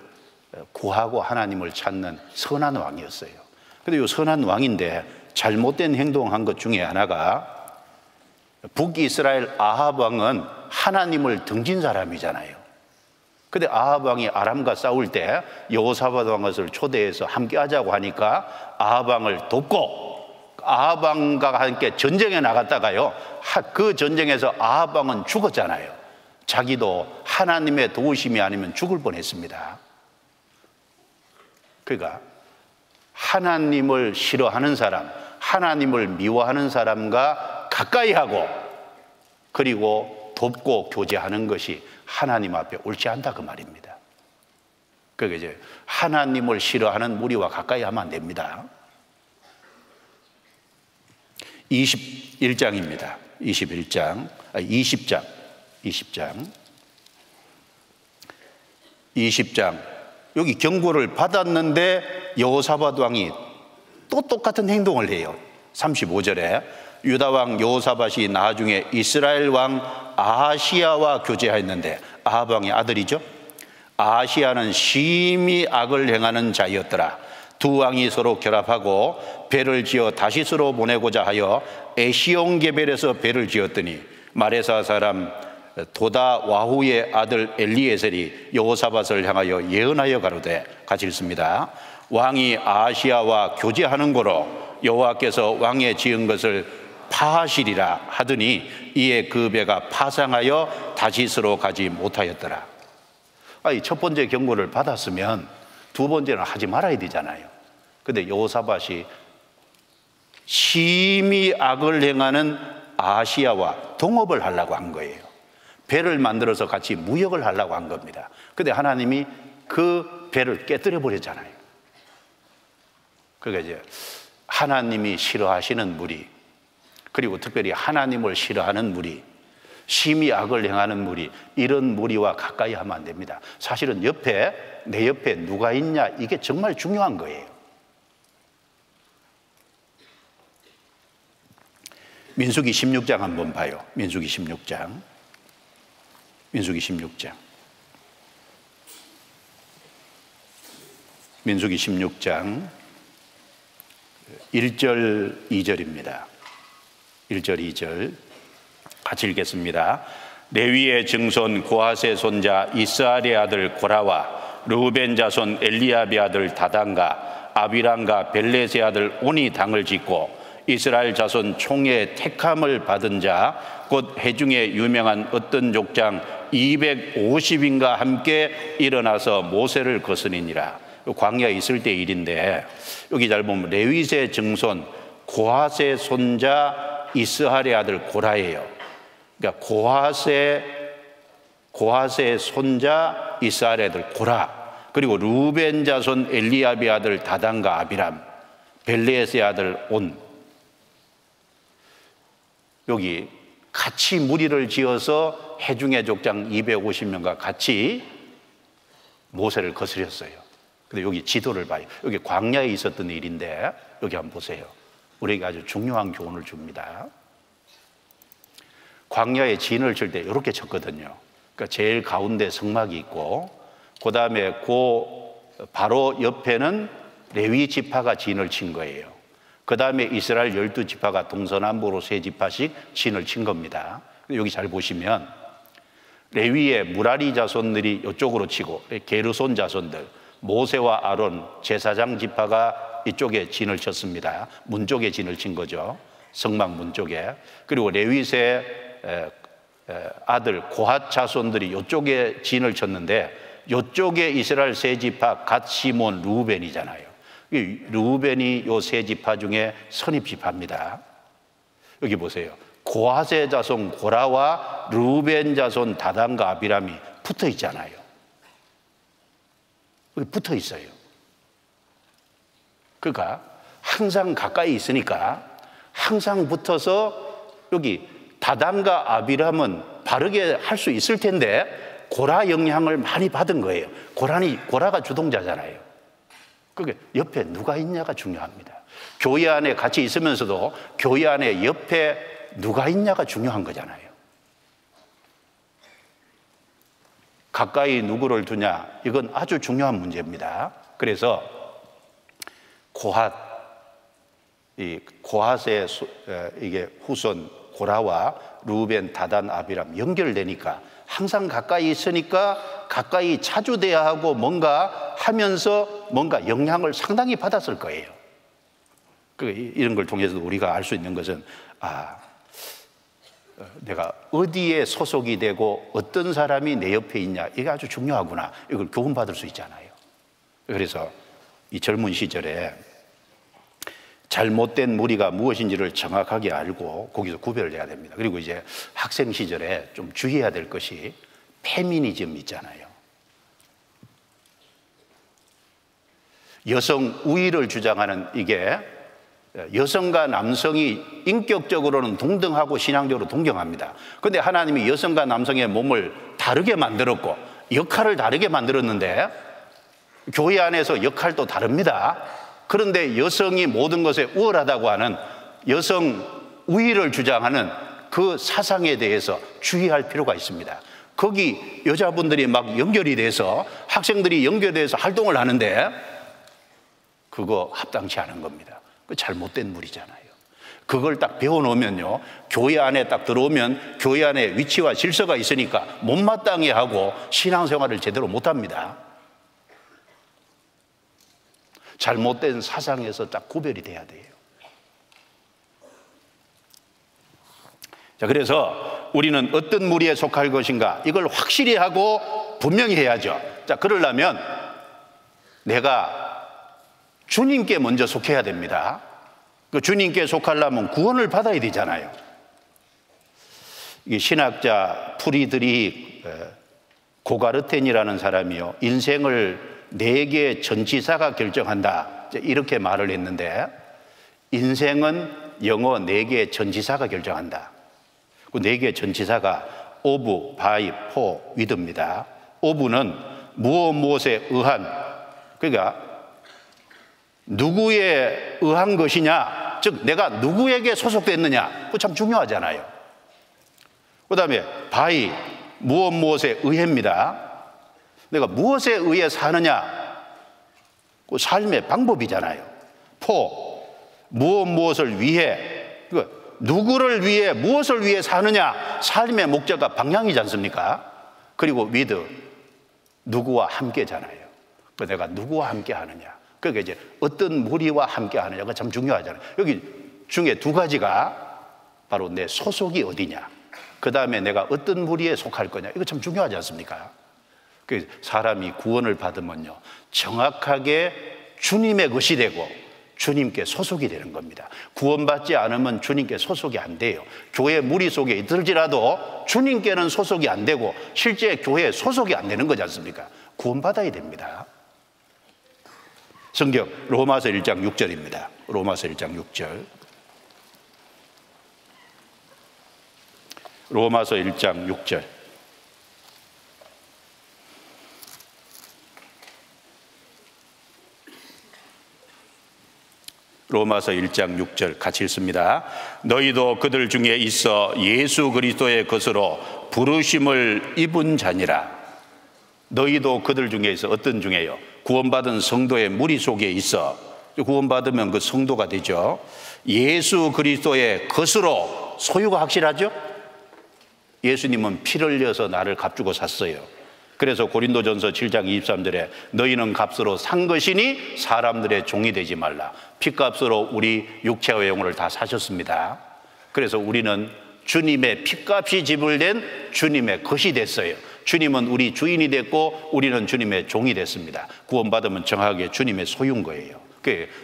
구하고 하나님을 찾는 선한 왕이었어요. 근데 이 선한 왕인데 잘못된 행동한 것 중에 하나가, 북이스라엘 아합 왕은 하나님을 등진 사람이잖아요. 근데 아합 왕이 아람과 싸울 때 여호사밧 왕을 초대해서 함께 하자고 하니까 아합 왕을 돕고 아합 왕과 함께 전쟁에 나갔다가요, 그 전쟁에서 아합 왕은 죽었잖아요. 자기도 하나님의 도우심이 아니면 죽을 뻔했습니다. 그러니까 하나님을 싫어하는 사람, 하나님을 미워하는 사람과 가까이 하고 그리고 돕고 교제하는 것이 하나님 앞에 옳지 않다 그 말입니다. 그러니까 이제 하나님을 싫어하는 무리와 가까이 하면 안 됩니다. 21장입니다. 20장 여기 경고를 받았는데 여호사밧 왕이 또 똑같은 행동을 해요. 35절에 유다왕 여호사밧이 나중에 이스라엘 왕 아하시야와 교제하였는데, 아합 왕의 아들이죠. 아하시야는 심히 악을 행하는 자였더라. 두 왕이 서로 결합하고 배를 지어 다시스로 보내고자 하여 에시온게벨에서 배를 지었더니 마레사 사람 도다와후의 아들 엘리에셀이 여호사밧을 향하여 예언하여 가로되, 같이 읽습니다. 왕이 아하시야와 교제하는 거로 여호와께서 왕의 지은 것을 파하시리라 하더니 이에 그 배가 파상하여 다시스로 가지 못하였더라. 첫 번째 경고를 받았으면 두 번째는 하지 말아야 되잖아요. 근데 여호사밧이 심히 악을 행하는 아하시야와 동업을 하려고 한 거예요. 배를 만들어서 같이 무역을 하려고 한 겁니다. 근데 하나님이 그 배를 깨뜨려 버렸잖아요. 그러니까 이제 하나님이 싫어하시는 무리, 그리고 특별히 하나님을 싫어하는 무리, 심히 악을 행하는 무리, 이런 무리와 가까이 하면 안 됩니다. 사실은 내 옆에 누가 있냐, 이게 정말 중요한 거예요. 민수기 16장 한번 봐요. 민수기 16장. 민수기 16장. 민수기 16장 1절 2절입니다. 1절 2절 같이 읽겠습니다. 레위의 증손 고핫의 손자 이스할의 아들 고라와 르우벤 자손 엘리압의 아들 다단과 아비람과 벨렛의 아들 온이 당을 짓고 이스라엘 자손 총의 택함을 받은 자 곧 회중에 유명한 어떤 족장 250인과 함께 일어나서 모세를 거스리니라. 광야에 있을 때 일인데, 여기 잘 보면 레위의 증손 고핫의 손자 이스할의 아들 고라예요. 그러니까 고핫의 손자 이스할의 아들 고라, 그리고 르우벤 자손 엘리압의 아들 다단과 아비람, 벨렛의 아들 온, 여기 같이 무리를 지어서 회중의 족장 250명과 같이 모세를 거스렸어요. 근데 여기 지도를 봐요. 여기 광야에 있었던 일인데 여기 한번 보세요. 우리에게 아주 중요한 교훈을 줍니다. 광야에 진을 칠 때 이렇게 쳤거든요. 그러니까 제일 가운데 성막이 있고, 그 다음에 바로 옆에는 레위 지파가 진을 친 거예요. 그 다음에 이스라엘 12지파가 동서남북으로 3지파씩 진을 친 겁니다. 여기 잘 보시면 레위의 무라리 자손들이 이쪽으로 치고, 게르손 자손들, 모세와 아론 제사장 지파가 이쪽에 진을 쳤습니다. 문 쪽에 진을 친 거죠. 성막 문 쪽에. 그리고 레위의 아들 고핫 자손들이 이쪽에 진을 쳤는데, 이쪽에 이스라엘 3지파 갓, 시몬, 르우벤이잖아요. 르우벤이 요 3지파 중에 선입지파입니다. 여기 보세요. 고핫의 자손 고라와 르우벤 자손 다단과 아비람이 붙어 있잖아요. 여기 붙어 있어요. 그러니까 항상 가까이 있으니까 항상 붙어서, 여기 다단과 아비람은 바르게 할 수 있을 텐데 고라 영향을 많이 받은 거예요. 고라가 주동자잖아요. 그러니까 옆에 누가 있냐가 중요합니다. 교회 안에 같이 있으면서도 교회 안에 옆에 누가 있냐가 중요한 거잖아요. 가까이 누구를 두냐, 이건 아주 중요한 문제입니다. 그래서 고핫의 이게 후손 고라와 르우벤, 다단, 아비람 연결되니까 항상 가까이 있으니까 가까이 차주돼야 하고 뭔가 하면서 뭔가 영향을 상당히 받았을 거예요. 이런 걸 통해서 우리가 알 수 있는 것은, 내가 어디에 소속이 되고 어떤 사람이 내 옆에 있냐, 이게 아주 중요하구나, 이걸 교훈받을 수 있잖아요. 그래서 이 젊은 시절에 잘못된 무리가 무엇인지를 정확하게 알고 거기서 구별을 해야 됩니다. 그리고 이제 학생 시절에 좀 주의해야 될 것이 페미니즘 있잖아요. 여성 우위를 주장하는, 이게 여성과 남성이 인격적으로는 동등하고 신앙적으로 동경합니다. 그런데 하나님이 여성과 남성의 몸을 다르게 만들었고 역할을 다르게 만들었는데, 교회 안에서 역할도 다릅니다. 그런데 여성이 모든 것에 우월하다고 하는 여성 우위를 주장하는 그 사상에 대해서 주의할 필요가 있습니다. 거기 여자분들이 막 연결이 돼서, 학생들이 연결돼서 활동을 하는데 그거 합당치 않은 겁니다. 그 잘못된 무리잖아요. 그걸 딱 배워놓으면요, 교회 안에 딱 들어오면 교회 안에 위치와 질서가 있으니까 못마땅해 하고 신앙생활을 제대로 못합니다. 잘못된 사상에서 딱 구별이 돼야 돼요. 자, 그래서 우리는 어떤 무리에 속할 것인가, 이걸 확실히 하고 분명히 해야죠. 자, 그러려면 내가 주님께 먼저 속해야 됩니다. 그 주님께 속하려면 구원을 받아야 되잖아요. 이게 신학자 풀이들이 고가르텐이라는 사람이요, 인생을 4개의 전치사가 결정한다, 이렇게 말을 했는데, 인생은 영어 4개의 전치사가 결정한다. 그 4개의 전치사가 of, by, for, with입니다. of는 무엇에 의한, 그러니까 누구에 의한 것이냐, 즉 내가 누구에게 소속됐느냐, 그거 참 중요하잖아요. 그 다음에 by, 무엇에 의해입니다. 내가 무엇에 의해 사느냐, 그 삶의 방법이잖아요. for, 무엇을 위해, 누구를 위해, 무엇을 위해 사느냐, 삶의 목적과 방향이지 않습니까? 그리고 with, 누구와 함께잖아요. 내가 누구와 함께 하느냐, 그러니까 이제 어떤 무리와 함께 하느냐가 참 중요하잖아요. 여기 중에 2가지가 바로 내 소속이 어디냐, 그 다음에 내가 어떤 무리에 속할 거냐, 이거 참 중요하지 않습니까? 사람이 구원을 받으면요, 정확하게 주님의 것이 되고 주님께 소속이 되는 겁니다. 구원받지 않으면 주님께 소속이 안 돼요. 교회 무리 속에 있을지라도 주님께는 소속이 안 되고 실제 교회에 소속이 안 되는 거지 않습니까? 구원받아야 됩니다. 성경 로마서 1장 6절입니다. 로마서 1장 6절. 로마서 1장 6절. 로마서 1장 6절 같이 읽습니다. 너희도 그들 중에 있어 예수 그리스도의 것으로 부르심을 입은 자니라. 너희도 그들 중에 있어, 어떤 중에요? 구원받은 성도의 무리 속에 있어. 구원받으면 그 성도가 되죠. 예수 그리스도의 것으로, 소유가 확실하죠? 예수님은 피를 흘려서 나를 값주고 샀어요. 그래서 고린도전서 7장 23절에 너희는 값으로 산 것이니 사람들의 종이 되지 말라. 피값으로 우리 육체와 영혼을 다 사셨습니다. 그래서 우리는 주님의 피값이 지불된 주님의 것이 됐어요. 주님은 우리 주인이 됐고 우리는 주님의 종이 됐습니다. 구원받으면 정확하게 주님의 소유인 거예요.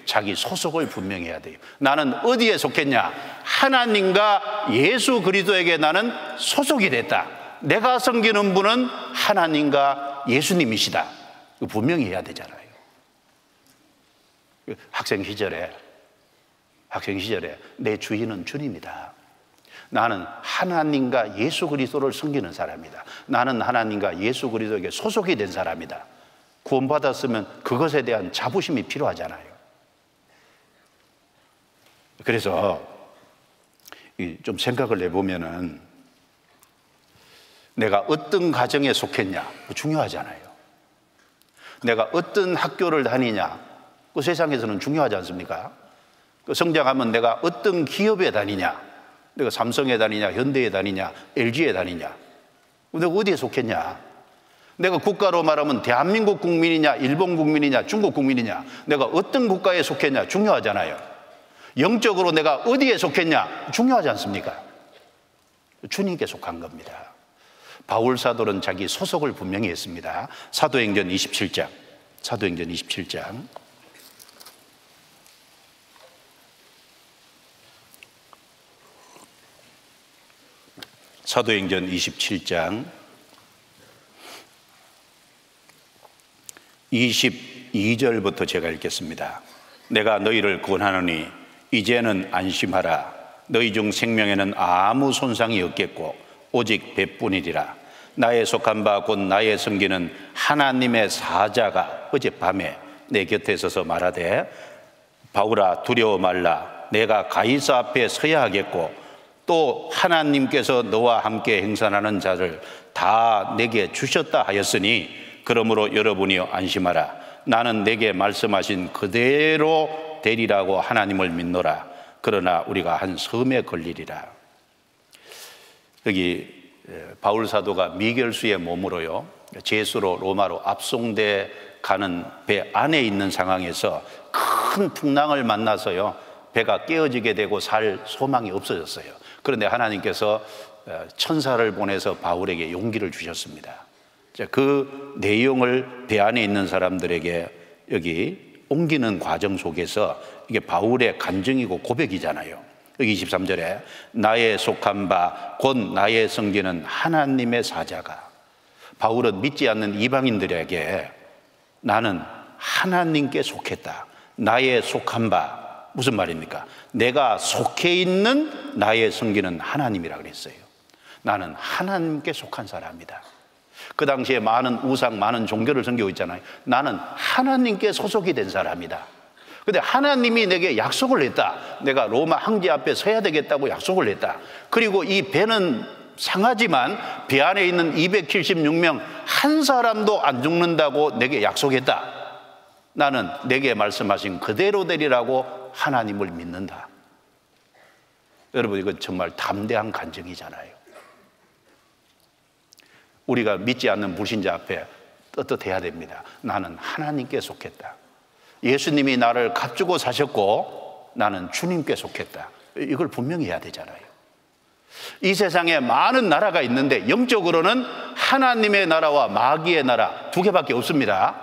자기 소속을 분명히 해야 돼요. 나는 어디에 속했냐? 하나님과 예수 그리스도에게 나는 소속이 됐다. 내가 섬기는 분은 하나님과 예수님이시다. 분명히 해야 되잖아요. 학생 시절에 내 주인은 주님이다. 나는 하나님과 예수 그리스도를 섬기는 사람이다. 나는 하나님과 예수 그리스도에게 소속이 된 사람이다. 구원받았으면 그것에 대한 자부심이 필요하잖아요. 그래서 좀 생각을 해보면은 내가 어떤 가정에 속했냐, 중요하잖아요. 내가 어떤 학교를 다니냐, 그 세상에서는 중요하지 않습니까? 성장하면 내가 어떤 기업에 다니냐, 내가 삼성에 다니냐, 현대에 다니냐, LG에 다니냐, 내가 어디에 속했냐, 내가 국가로 말하면 대한민국 국민이냐, 일본 국민이냐, 중국 국민이냐, 내가 어떤 국가에 속했냐, 중요하잖아요. 영적으로 내가 어디에 속했냐, 중요하지 않습니까? 주님께 속한 겁니다. 바울 사도는 자기 소속을 분명히 했습니다. 사도행전 27장. 사도행전 27장. 사도행전 27장 22절부터 제가 읽겠습니다. 내가 너희를 구원하노니 이제는 안심하라. 너희 중 생명에는 아무 손상이 없겠고 오직 배뿐이리라. 나의 속한 바 곧 나의 섬기는 하나님의 사자가 어젯밤에 내 곁에 서서 말하되 바울아 두려워 말라. 내가 가이사 앞에 서야 하겠고 또 하나님께서 너와 함께 행선하는 자를 다 내게 주셨다 하였으니 그러므로 여러분이여 안심하라. 나는 내게 말씀하신 그대로 되리라고 하나님을 믿노라. 그러나 우리가 한 섬에 걸리리라. 여기 바울 사도가 미결수의 몸으로요, 제수로 로마로 압송돼 가는 배 안에 있는 상황에서 큰 풍랑을 만나서요, 배가 깨어지게 되고 살 소망이 없어졌어요. 그런데 하나님께서 천사를 보내서 바울에게 용기를 주셨습니다. 그 내용을 배 안에 있는 사람들에게 여기 옮기는 과정 속에서 이게 바울의 간증이고 고백이잖아요. 여기 23절에 나의 속한 바 곧 나의 섬기는 하나님의 사자가, 바울은 믿지 않는 이방인들에게 나는 하나님께 속했다, 나의 속한 바, 무슨 말입니까? 내가 속해 있는 나의 성기는 하나님이라 그랬어요. 나는 하나님께 속한 사람이다. 그 당시에 많은 우상, 많은 종교를 섬기고 있잖아요. 나는 하나님께 소속이 된 사람이다. 근데 하나님이 내게 약속을 했다. 내가 로마 황제 앞에 서야 되겠다고 약속을 했다. 그리고 이 배는 상하지만 배 안에 있는 276명 한 사람도 안 죽는다고 내게 약속했다. 나는 내게 말씀하신 그대로 되리라고 하나님을 믿는다. 여러분, 이건 정말 담대한 간증이잖아요. 우리가 믿지 않는 불신자 앞에 떳떳해야 됩니다. 나는 하나님께 속했다. 예수님이 나를 값주고 사셨고 나는 주님께 속했다. 이걸 분명히 해야 되잖아요. 이 세상에 많은 나라가 있는데 영적으로는 하나님의 나라와 마귀의 나라 두 개밖에 없습니다.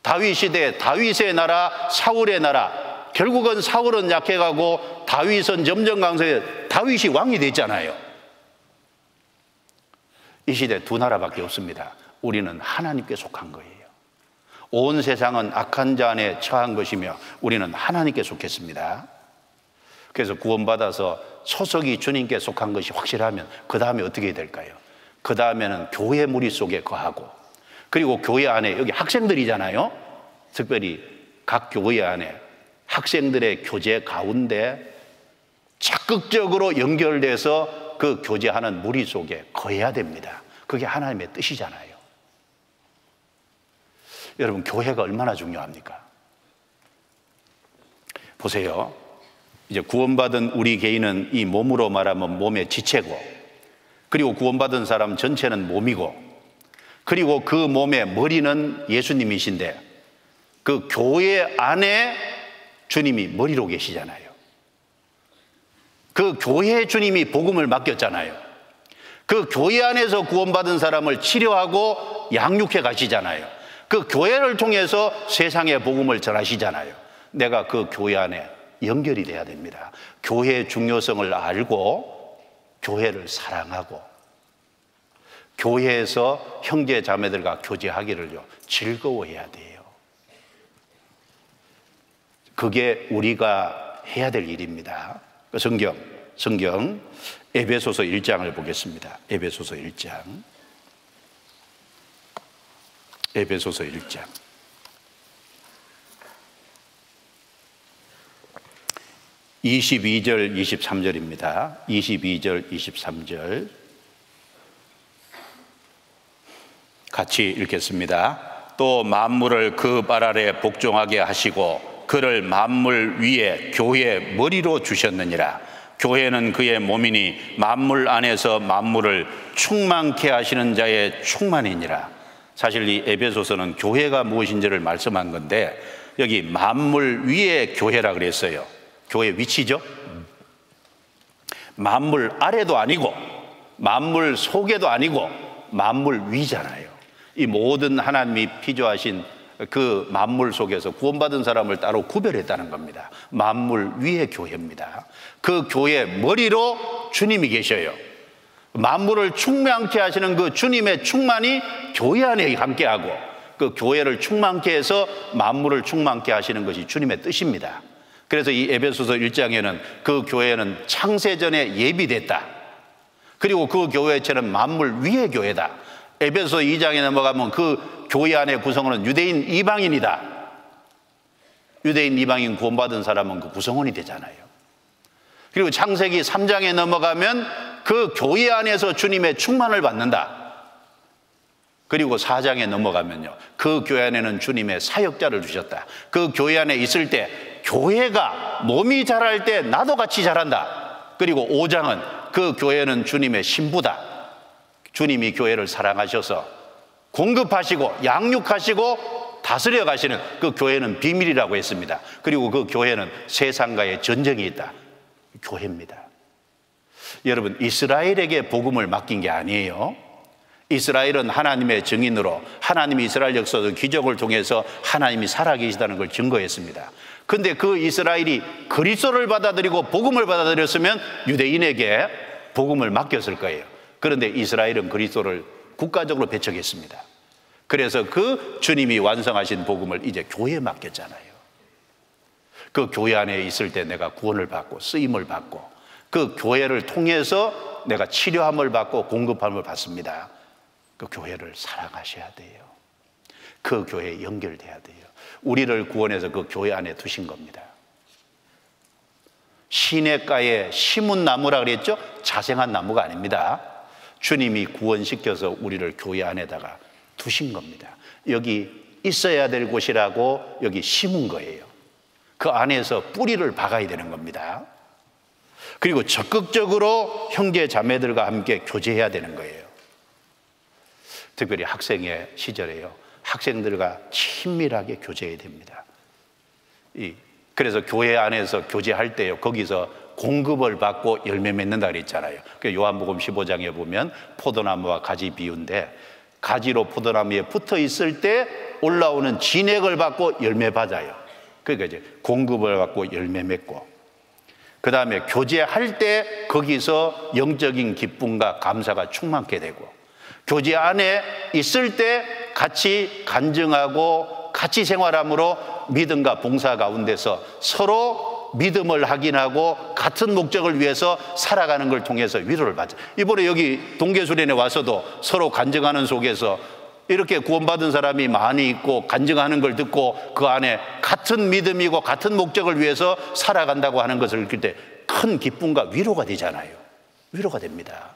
다윗 시대에 다윗의 나라, 사울의 나라. 결국은 사울은 약해가고 다윗은 점점 강성해 다윗이 왕이 됐잖아요. 이 시대 두 나라밖에 없습니다. 우리는 하나님께 속한 거예요. 온 세상은 악한 자 안에 처한 것이며 우리는 하나님께 속했습니다. 그래서 구원받아서 소속이 주님께 속한 것이 확실하면 그 다음에 어떻게 될까요? 그 다음에는 교회 무리 속에 거하고, 그리고 교회 안에, 여기 학생들이잖아요. 특별히 각 교회 안에 학생들의 교제 가운데 적극적으로 연결돼서 그 교제하는 무리 속에 거해야 됩니다. 그게 하나님의 뜻이잖아요. 여러분, 교회가 얼마나 중요합니까? 보세요. 이제 구원받은 우리 개인은 이 몸으로 말하면 몸의 지체고, 그리고 구원받은 사람 전체는 몸이고, 그리고 그 몸의 머리는 예수님이신데 그 교회 안에 주님이 머리로 계시잖아요. 그 교회에 주님이 복음을 맡겼잖아요. 그 교회 안에서 구원받은 사람을 치료하고 양육해 가시잖아요. 그 교회를 통해서 세상에 복음을 전하시잖아요. 내가 그 교회 안에 연결이 돼야 됩니다. 교회의 중요성을 알고 교회를 사랑하고 교회에서 형제 자매들과 교제하기를요 즐거워해야 돼요. 그게 우리가 해야 될 일입니다. 성경 에베소서 1장을 보겠습니다. 에베소서 1장. 에베소서 1장. 22절, 23절입니다. 22절, 23절. 같이 읽겠습니다. 또 만물을 그 발 아래 복종하게 하시고 그를 만물 위에 교회의 머리로 주셨느니라. 교회는 그의 몸이니 만물 안에서 만물을 충만케 하시는 자의 충만이니라. 사실 이 에베소서는 교회가 무엇인지를 말씀한 건데 여기 만물 위에 교회라 그랬어요. 교회 위치죠. 만물 아래도 아니고 만물 속에도 아니고 만물 위잖아요. 이 모든 하나님이 피조하신 그 만물 속에서 구원받은 사람을 따로 구별했다는 겁니다. 만물 위의 교회입니다. 그 교회 머리로 주님이 계셔요. 만물을 충만케 하시는 그 주님의 충만이 교회 안에 함께하고 그 교회를 충만케 해서 만물을 충만케 하시는 것이 주님의 뜻입니다. 그래서 이 에베소서 1장에는 그 교회는 창세전에 예비됐다. 그리고 그 교회체는 만물 위의 교회다. 에베소서 2장에 넘어가면 그 교회 안에 구성원은 유대인 이방인이다. 유대인 이방인 구원받은 사람은 그 구성원이 되잖아요. 그리고 창세기 3장에 넘어가면 그 교회 안에서 주님의 충만을 받는다. 그리고 4장에 넘어가면요, 그 교회 안에는 주님의 사역자를 주셨다. 그 교회 안에 있을 때 교회가 몸이 자랄 때 나도 같이 자란다. 그리고 5장은 그 교회는 주님의 신부다. 주님이 교회를 사랑하셔서 공급하시고 양육하시고 다스려 가시는 그 교회는 비밀이라고 했습니다. 그리고 그 교회는 세상과의 전쟁이 있다. 교회입니다. 여러분, 이스라엘에게 복음을 맡긴 게 아니에요. 이스라엘은 하나님의 증인으로 하나님이 이스라엘 역사적 기적을 통해서 하나님이 살아계시다는 걸 증거했습니다. 근데 그 이스라엘이 그리스도를 받아들이고 복음을 받아들였으면 유대인에게 복음을 맡겼을 거예요. 그런데 이스라엘은 그리스도를 국가적으로 배척했습니다. 그래서 그 주님이 완성하신 복음을 이제 교회에 맡겼잖아요. 그 교회 안에 있을 때 내가 구원을 받고 쓰임을 받고 그 교회를 통해서 내가 치료함을 받고 공급함을 받습니다. 그 교회를 사랑하셔야 돼요. 그 교회에 연결돼야 돼요. 우리를 구원해서 그 교회 안에 두신 겁니다. 시냇가에 심은 나무라 그랬죠? 자생한 나무가 아닙니다. 주님이 구원시켜서 우리를 교회 안에다가 두신 겁니다. 여기 있어야 될 곳이라고 여기 심은 거예요. 그 안에서 뿌리를 박아야 되는 겁니다. 그리고 적극적으로 형제 자매들과 함께 교제해야 되는 거예요. 특별히 학생의 시절에요. 학생들과 친밀하게 교제해야 됩니다. 그래서 교회 안에서 교제할 때요, 거기서 공급을 받고 열매 맺는다 그랬잖아요. 요한복음 15장에 보면 포도나무와 가지 비유인데, 가지로 포도나무에 붙어 있을 때 올라오는 진액을 받고 열매 받아요. 그러니까 이제 공급을 받고 열매 맺고, 그 다음에 교제할 때 거기서 영적인 기쁨과 감사가 충만케 되고, 교제 안에 있을 때 같이 간증하고 같이 생활함으로 믿음과 봉사 가운데서 서로 믿음을 확인하고 같은 목적을 위해서 살아가는 걸 통해서 위로를 받죠. 이번에 여기 동계수련회 와서도 서로 간증하는 속에서 이렇게 구원받은 사람이 많이 있고 간증하는 걸 듣고 그 안에 같은 믿음이고 같은 목적을 위해서 살아간다고 하는 것을 느낄 때 큰 기쁨과 위로가 되잖아요. 위로가 됩니다.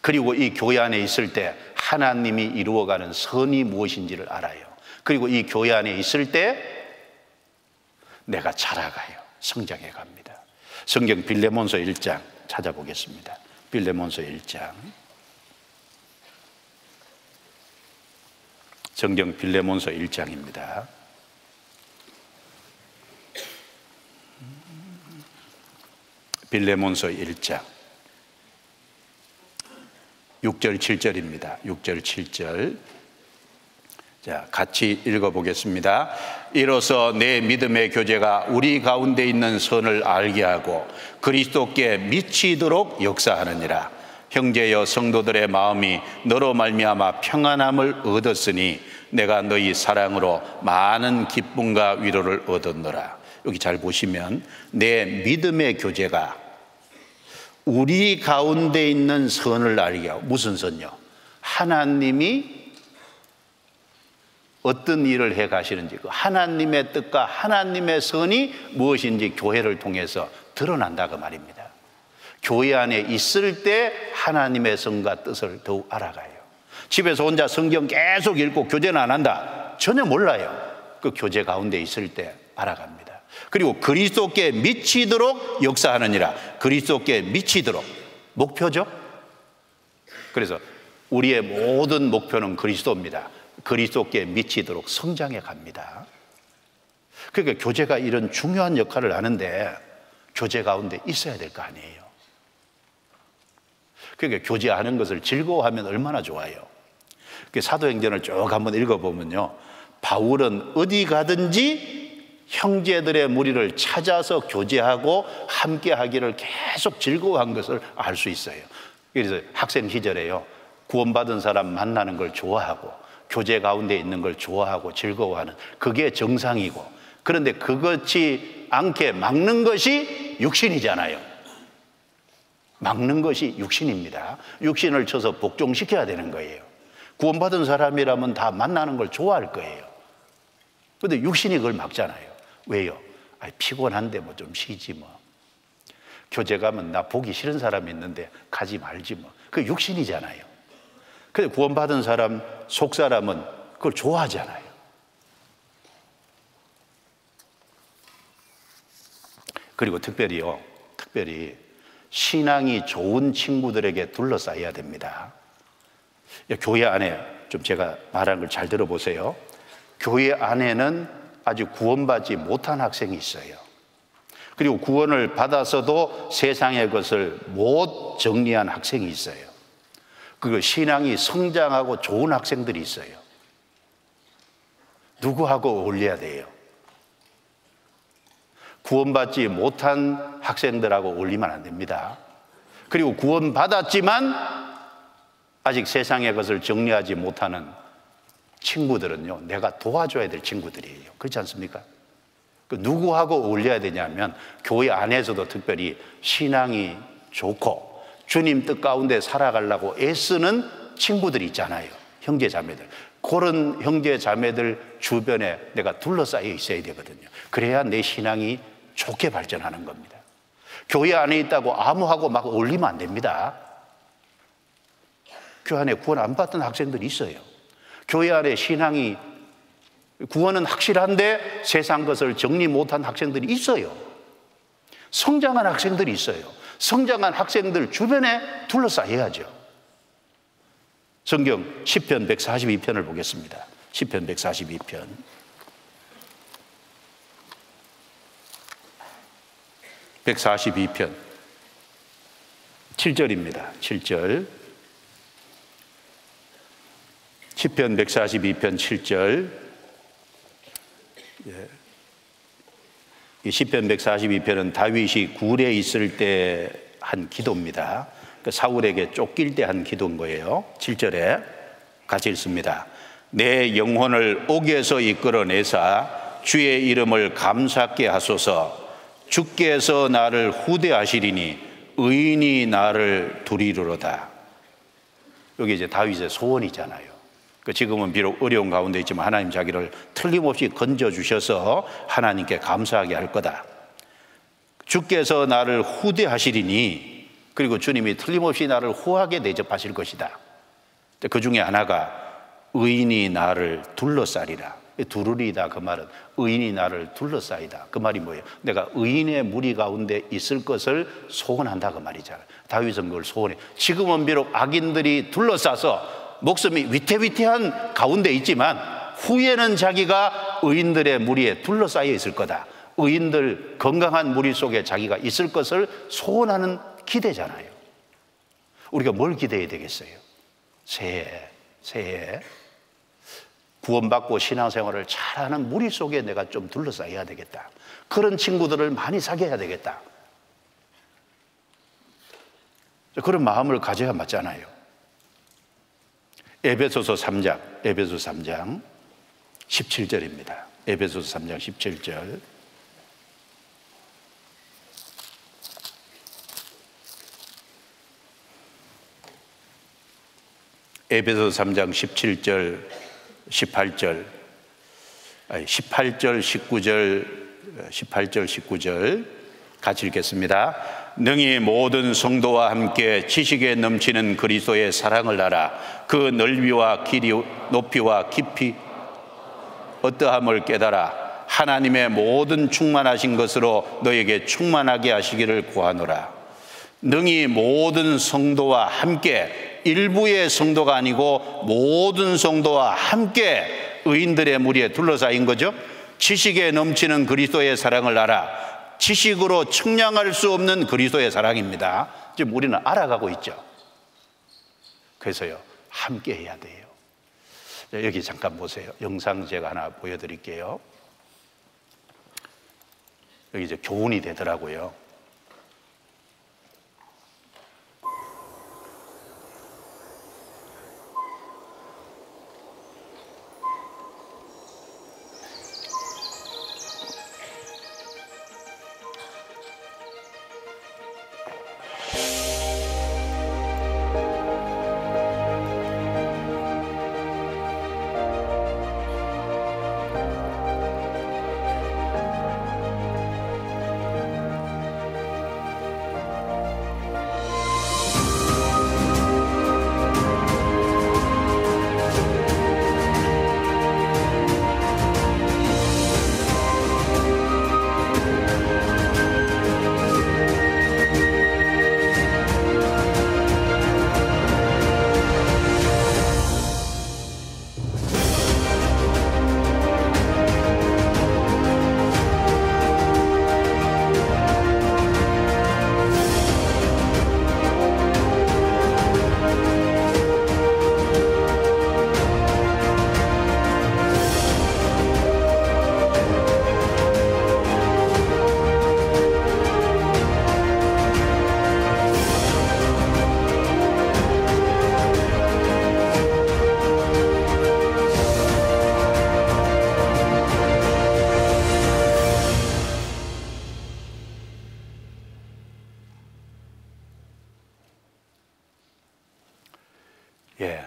그리고 이 교회 안에 있을 때 하나님이 이루어가는 선이 무엇인지를 알아요. 그리고 이 교회 안에 있을 때 내가 자라가요. 성장해 갑니다. 성경 빌레몬서 1장 찾아보겠습니다. 빌레몬서 1장. 성경 빌레몬서 1장입니다. 빌레몬서 1장 6절 7절입니다. 6절 7절. 자, 같이 읽어보겠습니다. 이로써 내 믿음의 교제가 우리 가운데 있는 선을 알게 하고 그리스도께 미치도록 역사하느니라. 형제여 성도들의 마음이 너로 말미암아 평안함을 얻었으니 내가 너희 사랑으로 많은 기쁨과 위로를 얻었노라. 여기 잘 보시면 내 믿음의 교제가 우리 가운데 있는 선을 알게 하고, 무슨 선요? 하나님이 어떤 일을 해 가시는지, 그 하나님의 뜻과 하나님의 선이 무엇인지 교회를 통해서 드러난다 그 말입니다. 교회 안에 있을 때 하나님의 선과 뜻을 더욱 알아가요. 집에서 혼자 성경 계속 읽고 교제는 안 한다, 전혀 몰라요. 그 교제 가운데 있을 때 알아갑니다. 그리고 그리스도께 미치도록 역사하느니라. 그리스도께 미치도록, 목표죠. 그래서 우리의 모든 목표는 그리스도입니다. 그리스도께 미치도록 성장해 갑니다. 그러니까 교제가 이런 중요한 역할을 하는데 교제 가운데 있어야 될 거 아니에요. 그러니까 교제하는 것을 즐거워하면 얼마나 좋아요. 사도행전을 쭉 한번 읽어보면요, 바울은 어디 가든지 형제들의 무리를 찾아서 교제하고 함께 하기를 계속 즐거워한 것을 알 수 있어요. 그래서 학생 시절에요, 구원받은 사람 만나는 걸 좋아하고 교제 가운데 있는 걸 좋아하고 즐거워하는, 그게 정상이고, 그런데 그렇지 않게 막는 것이 육신이잖아요. 막는 것이 육신입니다. 육신을 쳐서 복종시켜야 되는 거예요. 구원받은 사람이라면 다 만나는 걸 좋아할 거예요. 그런데 육신이 그걸 막잖아요. 왜요? 피곤한데 뭐 좀 쉬지 뭐. 교제 가면 나 보기 싫은 사람이 있는데 가지 말지 뭐. 그게 육신이잖아요. 근데 구원받은 사람, 속 사람은 그걸 좋아하잖아요. 그리고 특별히요, 특별히 신앙이 좋은 친구들에게 둘러싸여야 됩니다. 교회 안에 좀 제가 말하는 걸 잘 들어보세요. 교회 안에는 아직 구원받지 못한 학생이 있어요. 그리고 구원을 받아서도 세상의 것을 못 정리한 학생이 있어요. 그 신앙이 성장하고 좋은 학생들이 있어요. 누구하고 어울려야 돼요? 구원받지 못한 학생들하고 어울리면 안 됩니다. 그리고 구원받았지만 아직 세상의 것을 정리하지 못하는 친구들은요, 내가 도와줘야 될 친구들이에요. 그렇지 않습니까? 누구하고 어울려야 되냐면 교회 안에서도 특별히 신앙이 좋고 주님 뜻 가운데 살아가려고 애쓰는 친구들이 있잖아요. 형제 자매들. 그런 형제 자매들 주변에 내가 둘러싸여 있어야 되거든요. 그래야 내 신앙이 좋게 발전하는 겁니다. 교회 안에 있다고 아무하고 막 어울리면 안 됩니다. 교회 안에 구원 안 받던 학생들이 있어요. 교회 안에 신앙이 구원은 확실한데 세상 것을 정리 못한 학생들이 있어요. 성장한 학생들이 있어요. 성장한 학생들 주변에 둘러싸여야죠. 성경 시편 142편을 보겠습니다. 시편 142편. 142편 7절입니다. 7절. 시편 142편 7절. 이 시편 142편은 다윗이 굴에 있을 때 한 기도입니다. 사울에게 쫓길 때 한 기도인 거예요. 7절에 같이 읽습니다. 내 영혼을 옥에서 이끌어내사 주의 이름을 감사케 하소서. 주께서 나를 후대하시리니 의인이 나를 두리르로다. 여기 이제 다윗의 소원이잖아요. 지금은 비록 어려운 가운데 있지만 하나님 자기를 틀림없이 건져주셔서 하나님께 감사하게 할 거다. 주께서 나를 후대하시리니, 그리고 주님이 틀림없이 나를 후하게 대접하실 것이다. 그 중에 하나가 의인이 나를 둘러싸리라. 두루리다 그 말은 의인이 나를 둘러싸이다. 그 말이 뭐예요? 내가 의인의 무리 가운데 있을 것을 소원한다 그 말이잖아요. 다윗은 그걸 소원해. 지금은 비록 악인들이 둘러싸서 목숨이 위태위태한 가운데 있지만 후에는 자기가 의인들의 무리에 둘러싸여 있을 거다. 의인들 건강한 무리 속에 자기가 있을 것을 소원하는 기대잖아요. 우리가 뭘 기대해야 되겠어요? 새해 구원받고 신앙생활을 잘하는 무리 속에 내가 좀 둘러싸여야 되겠다. 그런 친구들을 많이 사귀어야 되겠다. 그런 마음을 가져야 맞잖아요. 에베소서 3장 17절입니다. 에베소서 3장 17절. 에베소서 3장 17절, 18절, 19절 같이 읽겠습니다. 능히 모든 성도와 함께 지식에 넘치는 그리스도의 사랑을 알아 그 넓이와 길이 높이와 깊이 어떠함을 깨달아 하나님의 모든 충만하신 것으로 너에게 충만하게 하시기를 구하노라. 능히 모든 성도와 함께, 일부의 성도가 아니고 모든 성도와 함께 의인들의 무리에 둘러싸인 거죠. 지식에 넘치는 그리스도의 사랑을 알아. 지식으로 측량할 수 없는 그리스도의 사랑입니다. 지금 우리는 알아가고 있죠. 그래서요, 함께 해야 돼요. 여기 잠깐 보세요. 영상 제가 하나 보여드릴게요. 여기 이제 교훈이 되더라고요. 예,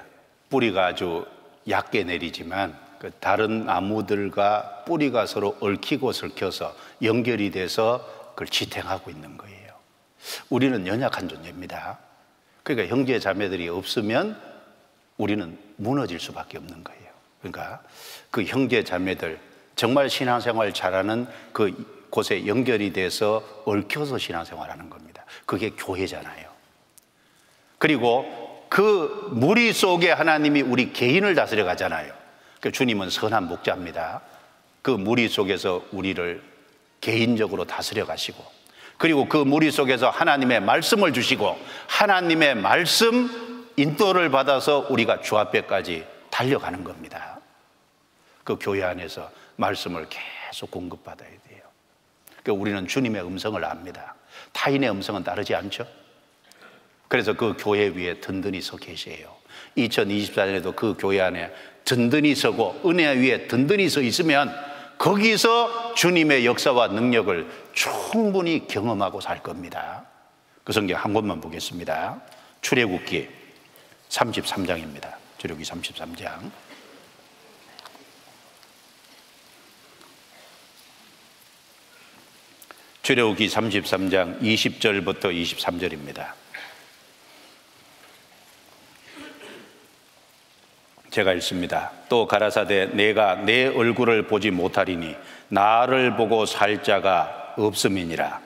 뿌리가 아주 얕게 내리지만 그 다른 나무들과 뿌리가 서로 얽히고 설켜서 연결이 돼서 그걸 지탱하고 있는 거예요. 우리는 연약한 존재입니다. 그러니까 형제 자매들이 없으면 우리는 무너질 수밖에 없는 거예요. 그러니까 그 형제 자매들, 정말 신앙생활 잘하는 그 곳에 연결이 돼서 얽혀서 신앙생활하는 겁니다. 그게 교회잖아요. 그리고 그 무리 속에 하나님이 우리 개인을 다스려 가잖아요. 주님은 선한 목자입니다. 그 무리 속에서 우리를 개인적으로 다스려 가시고, 그리고 그 무리 속에서 하나님의 말씀을 주시고, 하나님의 말씀 인도를 받아서 우리가 주 앞에까지 달려가는 겁니다. 그 교회 안에서 말씀을 계속 공급받아야 돼요. 그러니까 우리는 주님의 음성을 압니다. 타인의 음성은 따르지 않죠. 그래서 그 교회 위에 든든히 서 계세요. 2024년에도 그 교회 안에 든든히 서고 은혜 위에 든든히 서 있으면 거기서 주님의 역사와 능력을 충분히 경험하고 살 겁니다. 그 성경 한 권만 보겠습니다. 출애굽기 33장입니다. 출애굽기 33장. 출애굽기 33장 20절부터 23절입니다. 제가 읽습니다. 또 가라사대 내가 내 얼굴을 보지 못하리니 나를 보고 살 자가 없음이니라.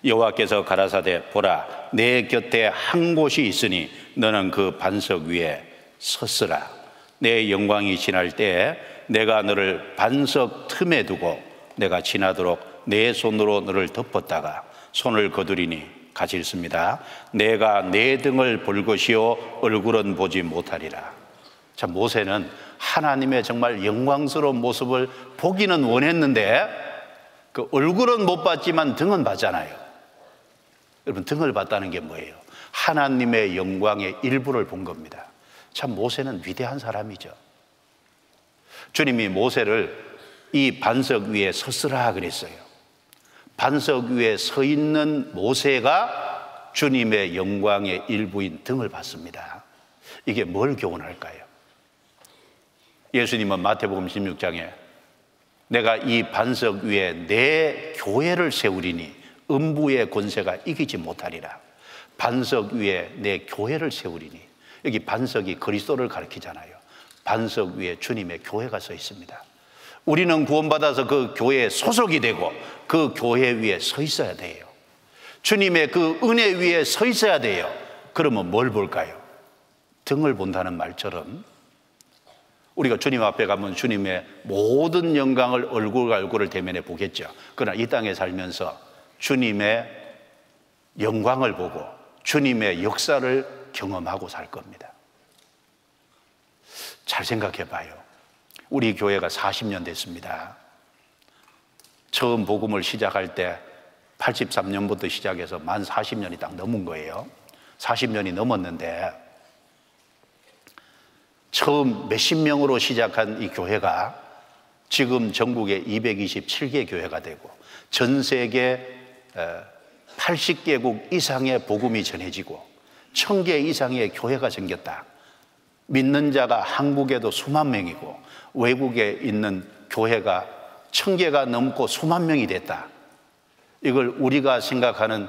여호와께서 가라사대 보라 내 곁에 한 곳이 있으니 너는 그 반석 위에 섰으라. 내 영광이 지날 때에 내가 너를 반석 틈에 두고 내가 지나도록 내 손으로 너를 덮었다가 손을 거두리니 같이 읽습니다. 내가 내 등을 볼 것이요 얼굴은 보지 못하리라. 자, 모세는 하나님의 정말 영광스러운 모습을 보기는 원했는데 그 얼굴은 못 봤지만 등은 봤잖아요. 여러분, 등을 봤다는 게 뭐예요? 하나님의 영광의 일부를 본 겁니다. 참 모세는 위대한 사람이죠. 주님이 모세를 이 반석 위에 섰으라 그랬어요. 반석 위에 서 있는 모세가 주님의 영광의 일부인 등을 봤습니다. 이게 뭘 교훈할까요? 예수님은 마태복음 16장에 내가 이 반석 위에 내 교회를 세우리니 음부의 권세가 이기지 못하리라. 반석 위에 내 교회를 세우리니, 여기 반석이 그리스도를 가리키잖아요. 반석 위에 주님의 교회가 서 있습니다. 우리는 구원받아서 그 교회에 소속이 되고 그 교회 위에 서 있어야 돼요. 주님의 그 은혜 위에 서 있어야 돼요. 그러면 뭘 볼까요? 등을 본다는 말처럼 우리가 주님 앞에 가면 주님의 모든 영광을 얼굴과 얼굴을 대면해 보겠죠. 그러나 이 땅에 살면서 주님의 영광을 보고 주님의 역사를 경험하고 살 겁니다. 잘 생각해 봐요. 우리 교회가 40년 됐습니다. 처음 복음을 시작할 때 83년부터 시작해서 만 40년이 딱 넘은 거예요. 40년이 넘었는데 처음 몇십 명으로 시작한 이 교회가 지금 전국에 227개 교회가 되고 전 세계 80개국 이상의 복음이 전해지고 1000개 이상의 교회가 생겼다. 믿는 자가 한국에도 수만 명이고 외국에 있는 교회가 1000개가 넘고 수만 명이 됐다. 이걸 우리가 생각하는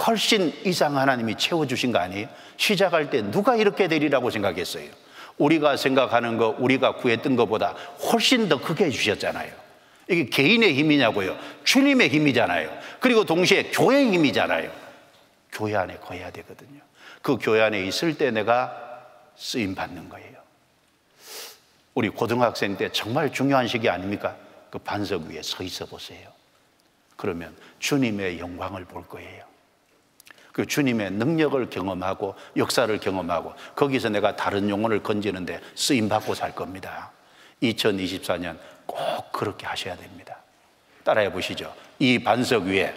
훨씬 이상 하나님이 채워주신 거 아니에요? 시작할 때 누가 이렇게 되리라고 생각했어요? 우리가 생각하는 거, 우리가 구했던 것보다 훨씬 더 크게 해주셨잖아요. 이게 개인의 힘이냐고요? 주님의 힘이잖아요. 그리고 동시에 교회의 힘이잖아요. 교회 안에 거해야 되거든요. 그 교회 안에 있을 때 내가 쓰임 받는 거예요. 우리 고등학생 때 정말 중요한 시기 아닙니까? 그 반석 위에 서 있어 보세요. 그러면 주님의 영광을 볼 거예요. 그 주님의 능력을 경험하고 역사를 경험하고 거기서 내가 다른 영혼을 건지는데 쓰임받고 살 겁니다. 2024년 꼭 그렇게 하셔야 됩니다. 따라해 보시죠. 이 반석 위에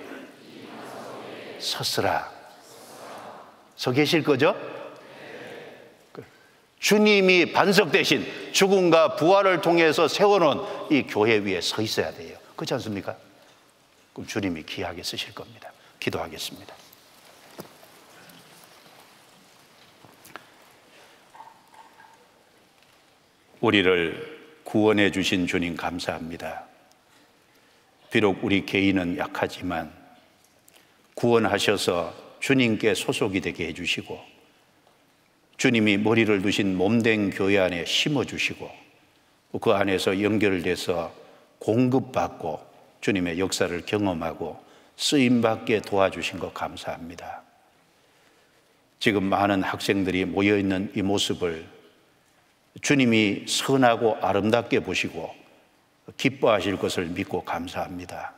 섰으라. 서 계실 거죠? 주님이 반석 대신 죽음과 부활을 통해서 세워놓은 이 교회 위에 서 있어야 돼요. 그렇지 않습니까? 그럼 주님이 귀하게 쓰실 겁니다. 기도하겠습니다. 우리를 구원해 주신 주님 감사합니다. 비록 우리 개인은 약하지만 구원하셔서 주님께 소속이 되게 해주시고 주님이 머리를 두신 몸된 교회 안에 심어주시고 그 안에서 연결돼서 공급받고 주님의 역사를 경험하고 쓰임받게 도와주신 것 감사합니다. 지금 많은 학생들이 모여있는 이 모습을 주님이 선하고 아름답게 보시고 기뻐하실 것을 믿고 감사합니다.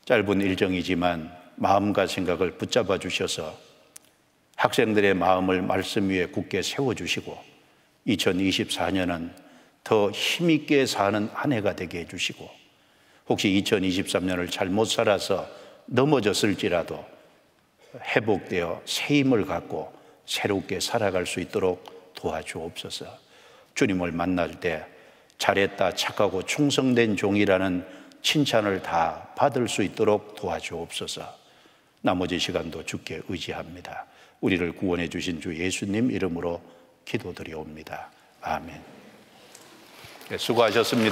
짧은 일정이지만 마음과 생각을 붙잡아 주셔서 학생들의 마음을 말씀 위에 굳게 세워주시고 2024년은 더 힘있게 사는 한 해가 되게 해주시고 혹시 2023년을 잘못 살아서 넘어졌을지라도 회복되어 새 힘을 갖고 새롭게 살아갈 수 있도록 도와주옵소서. 주님을 만날 때 잘했다, 착하고 충성된 종이라는 칭찬을 다 받을 수 있도록 도와주옵소서. 나머지 시간도 주께 의지합니다. 우리를 구원해 주신 주 예수님 이름으로 기도드리옵니다. 아멘. 수고하셨습니다.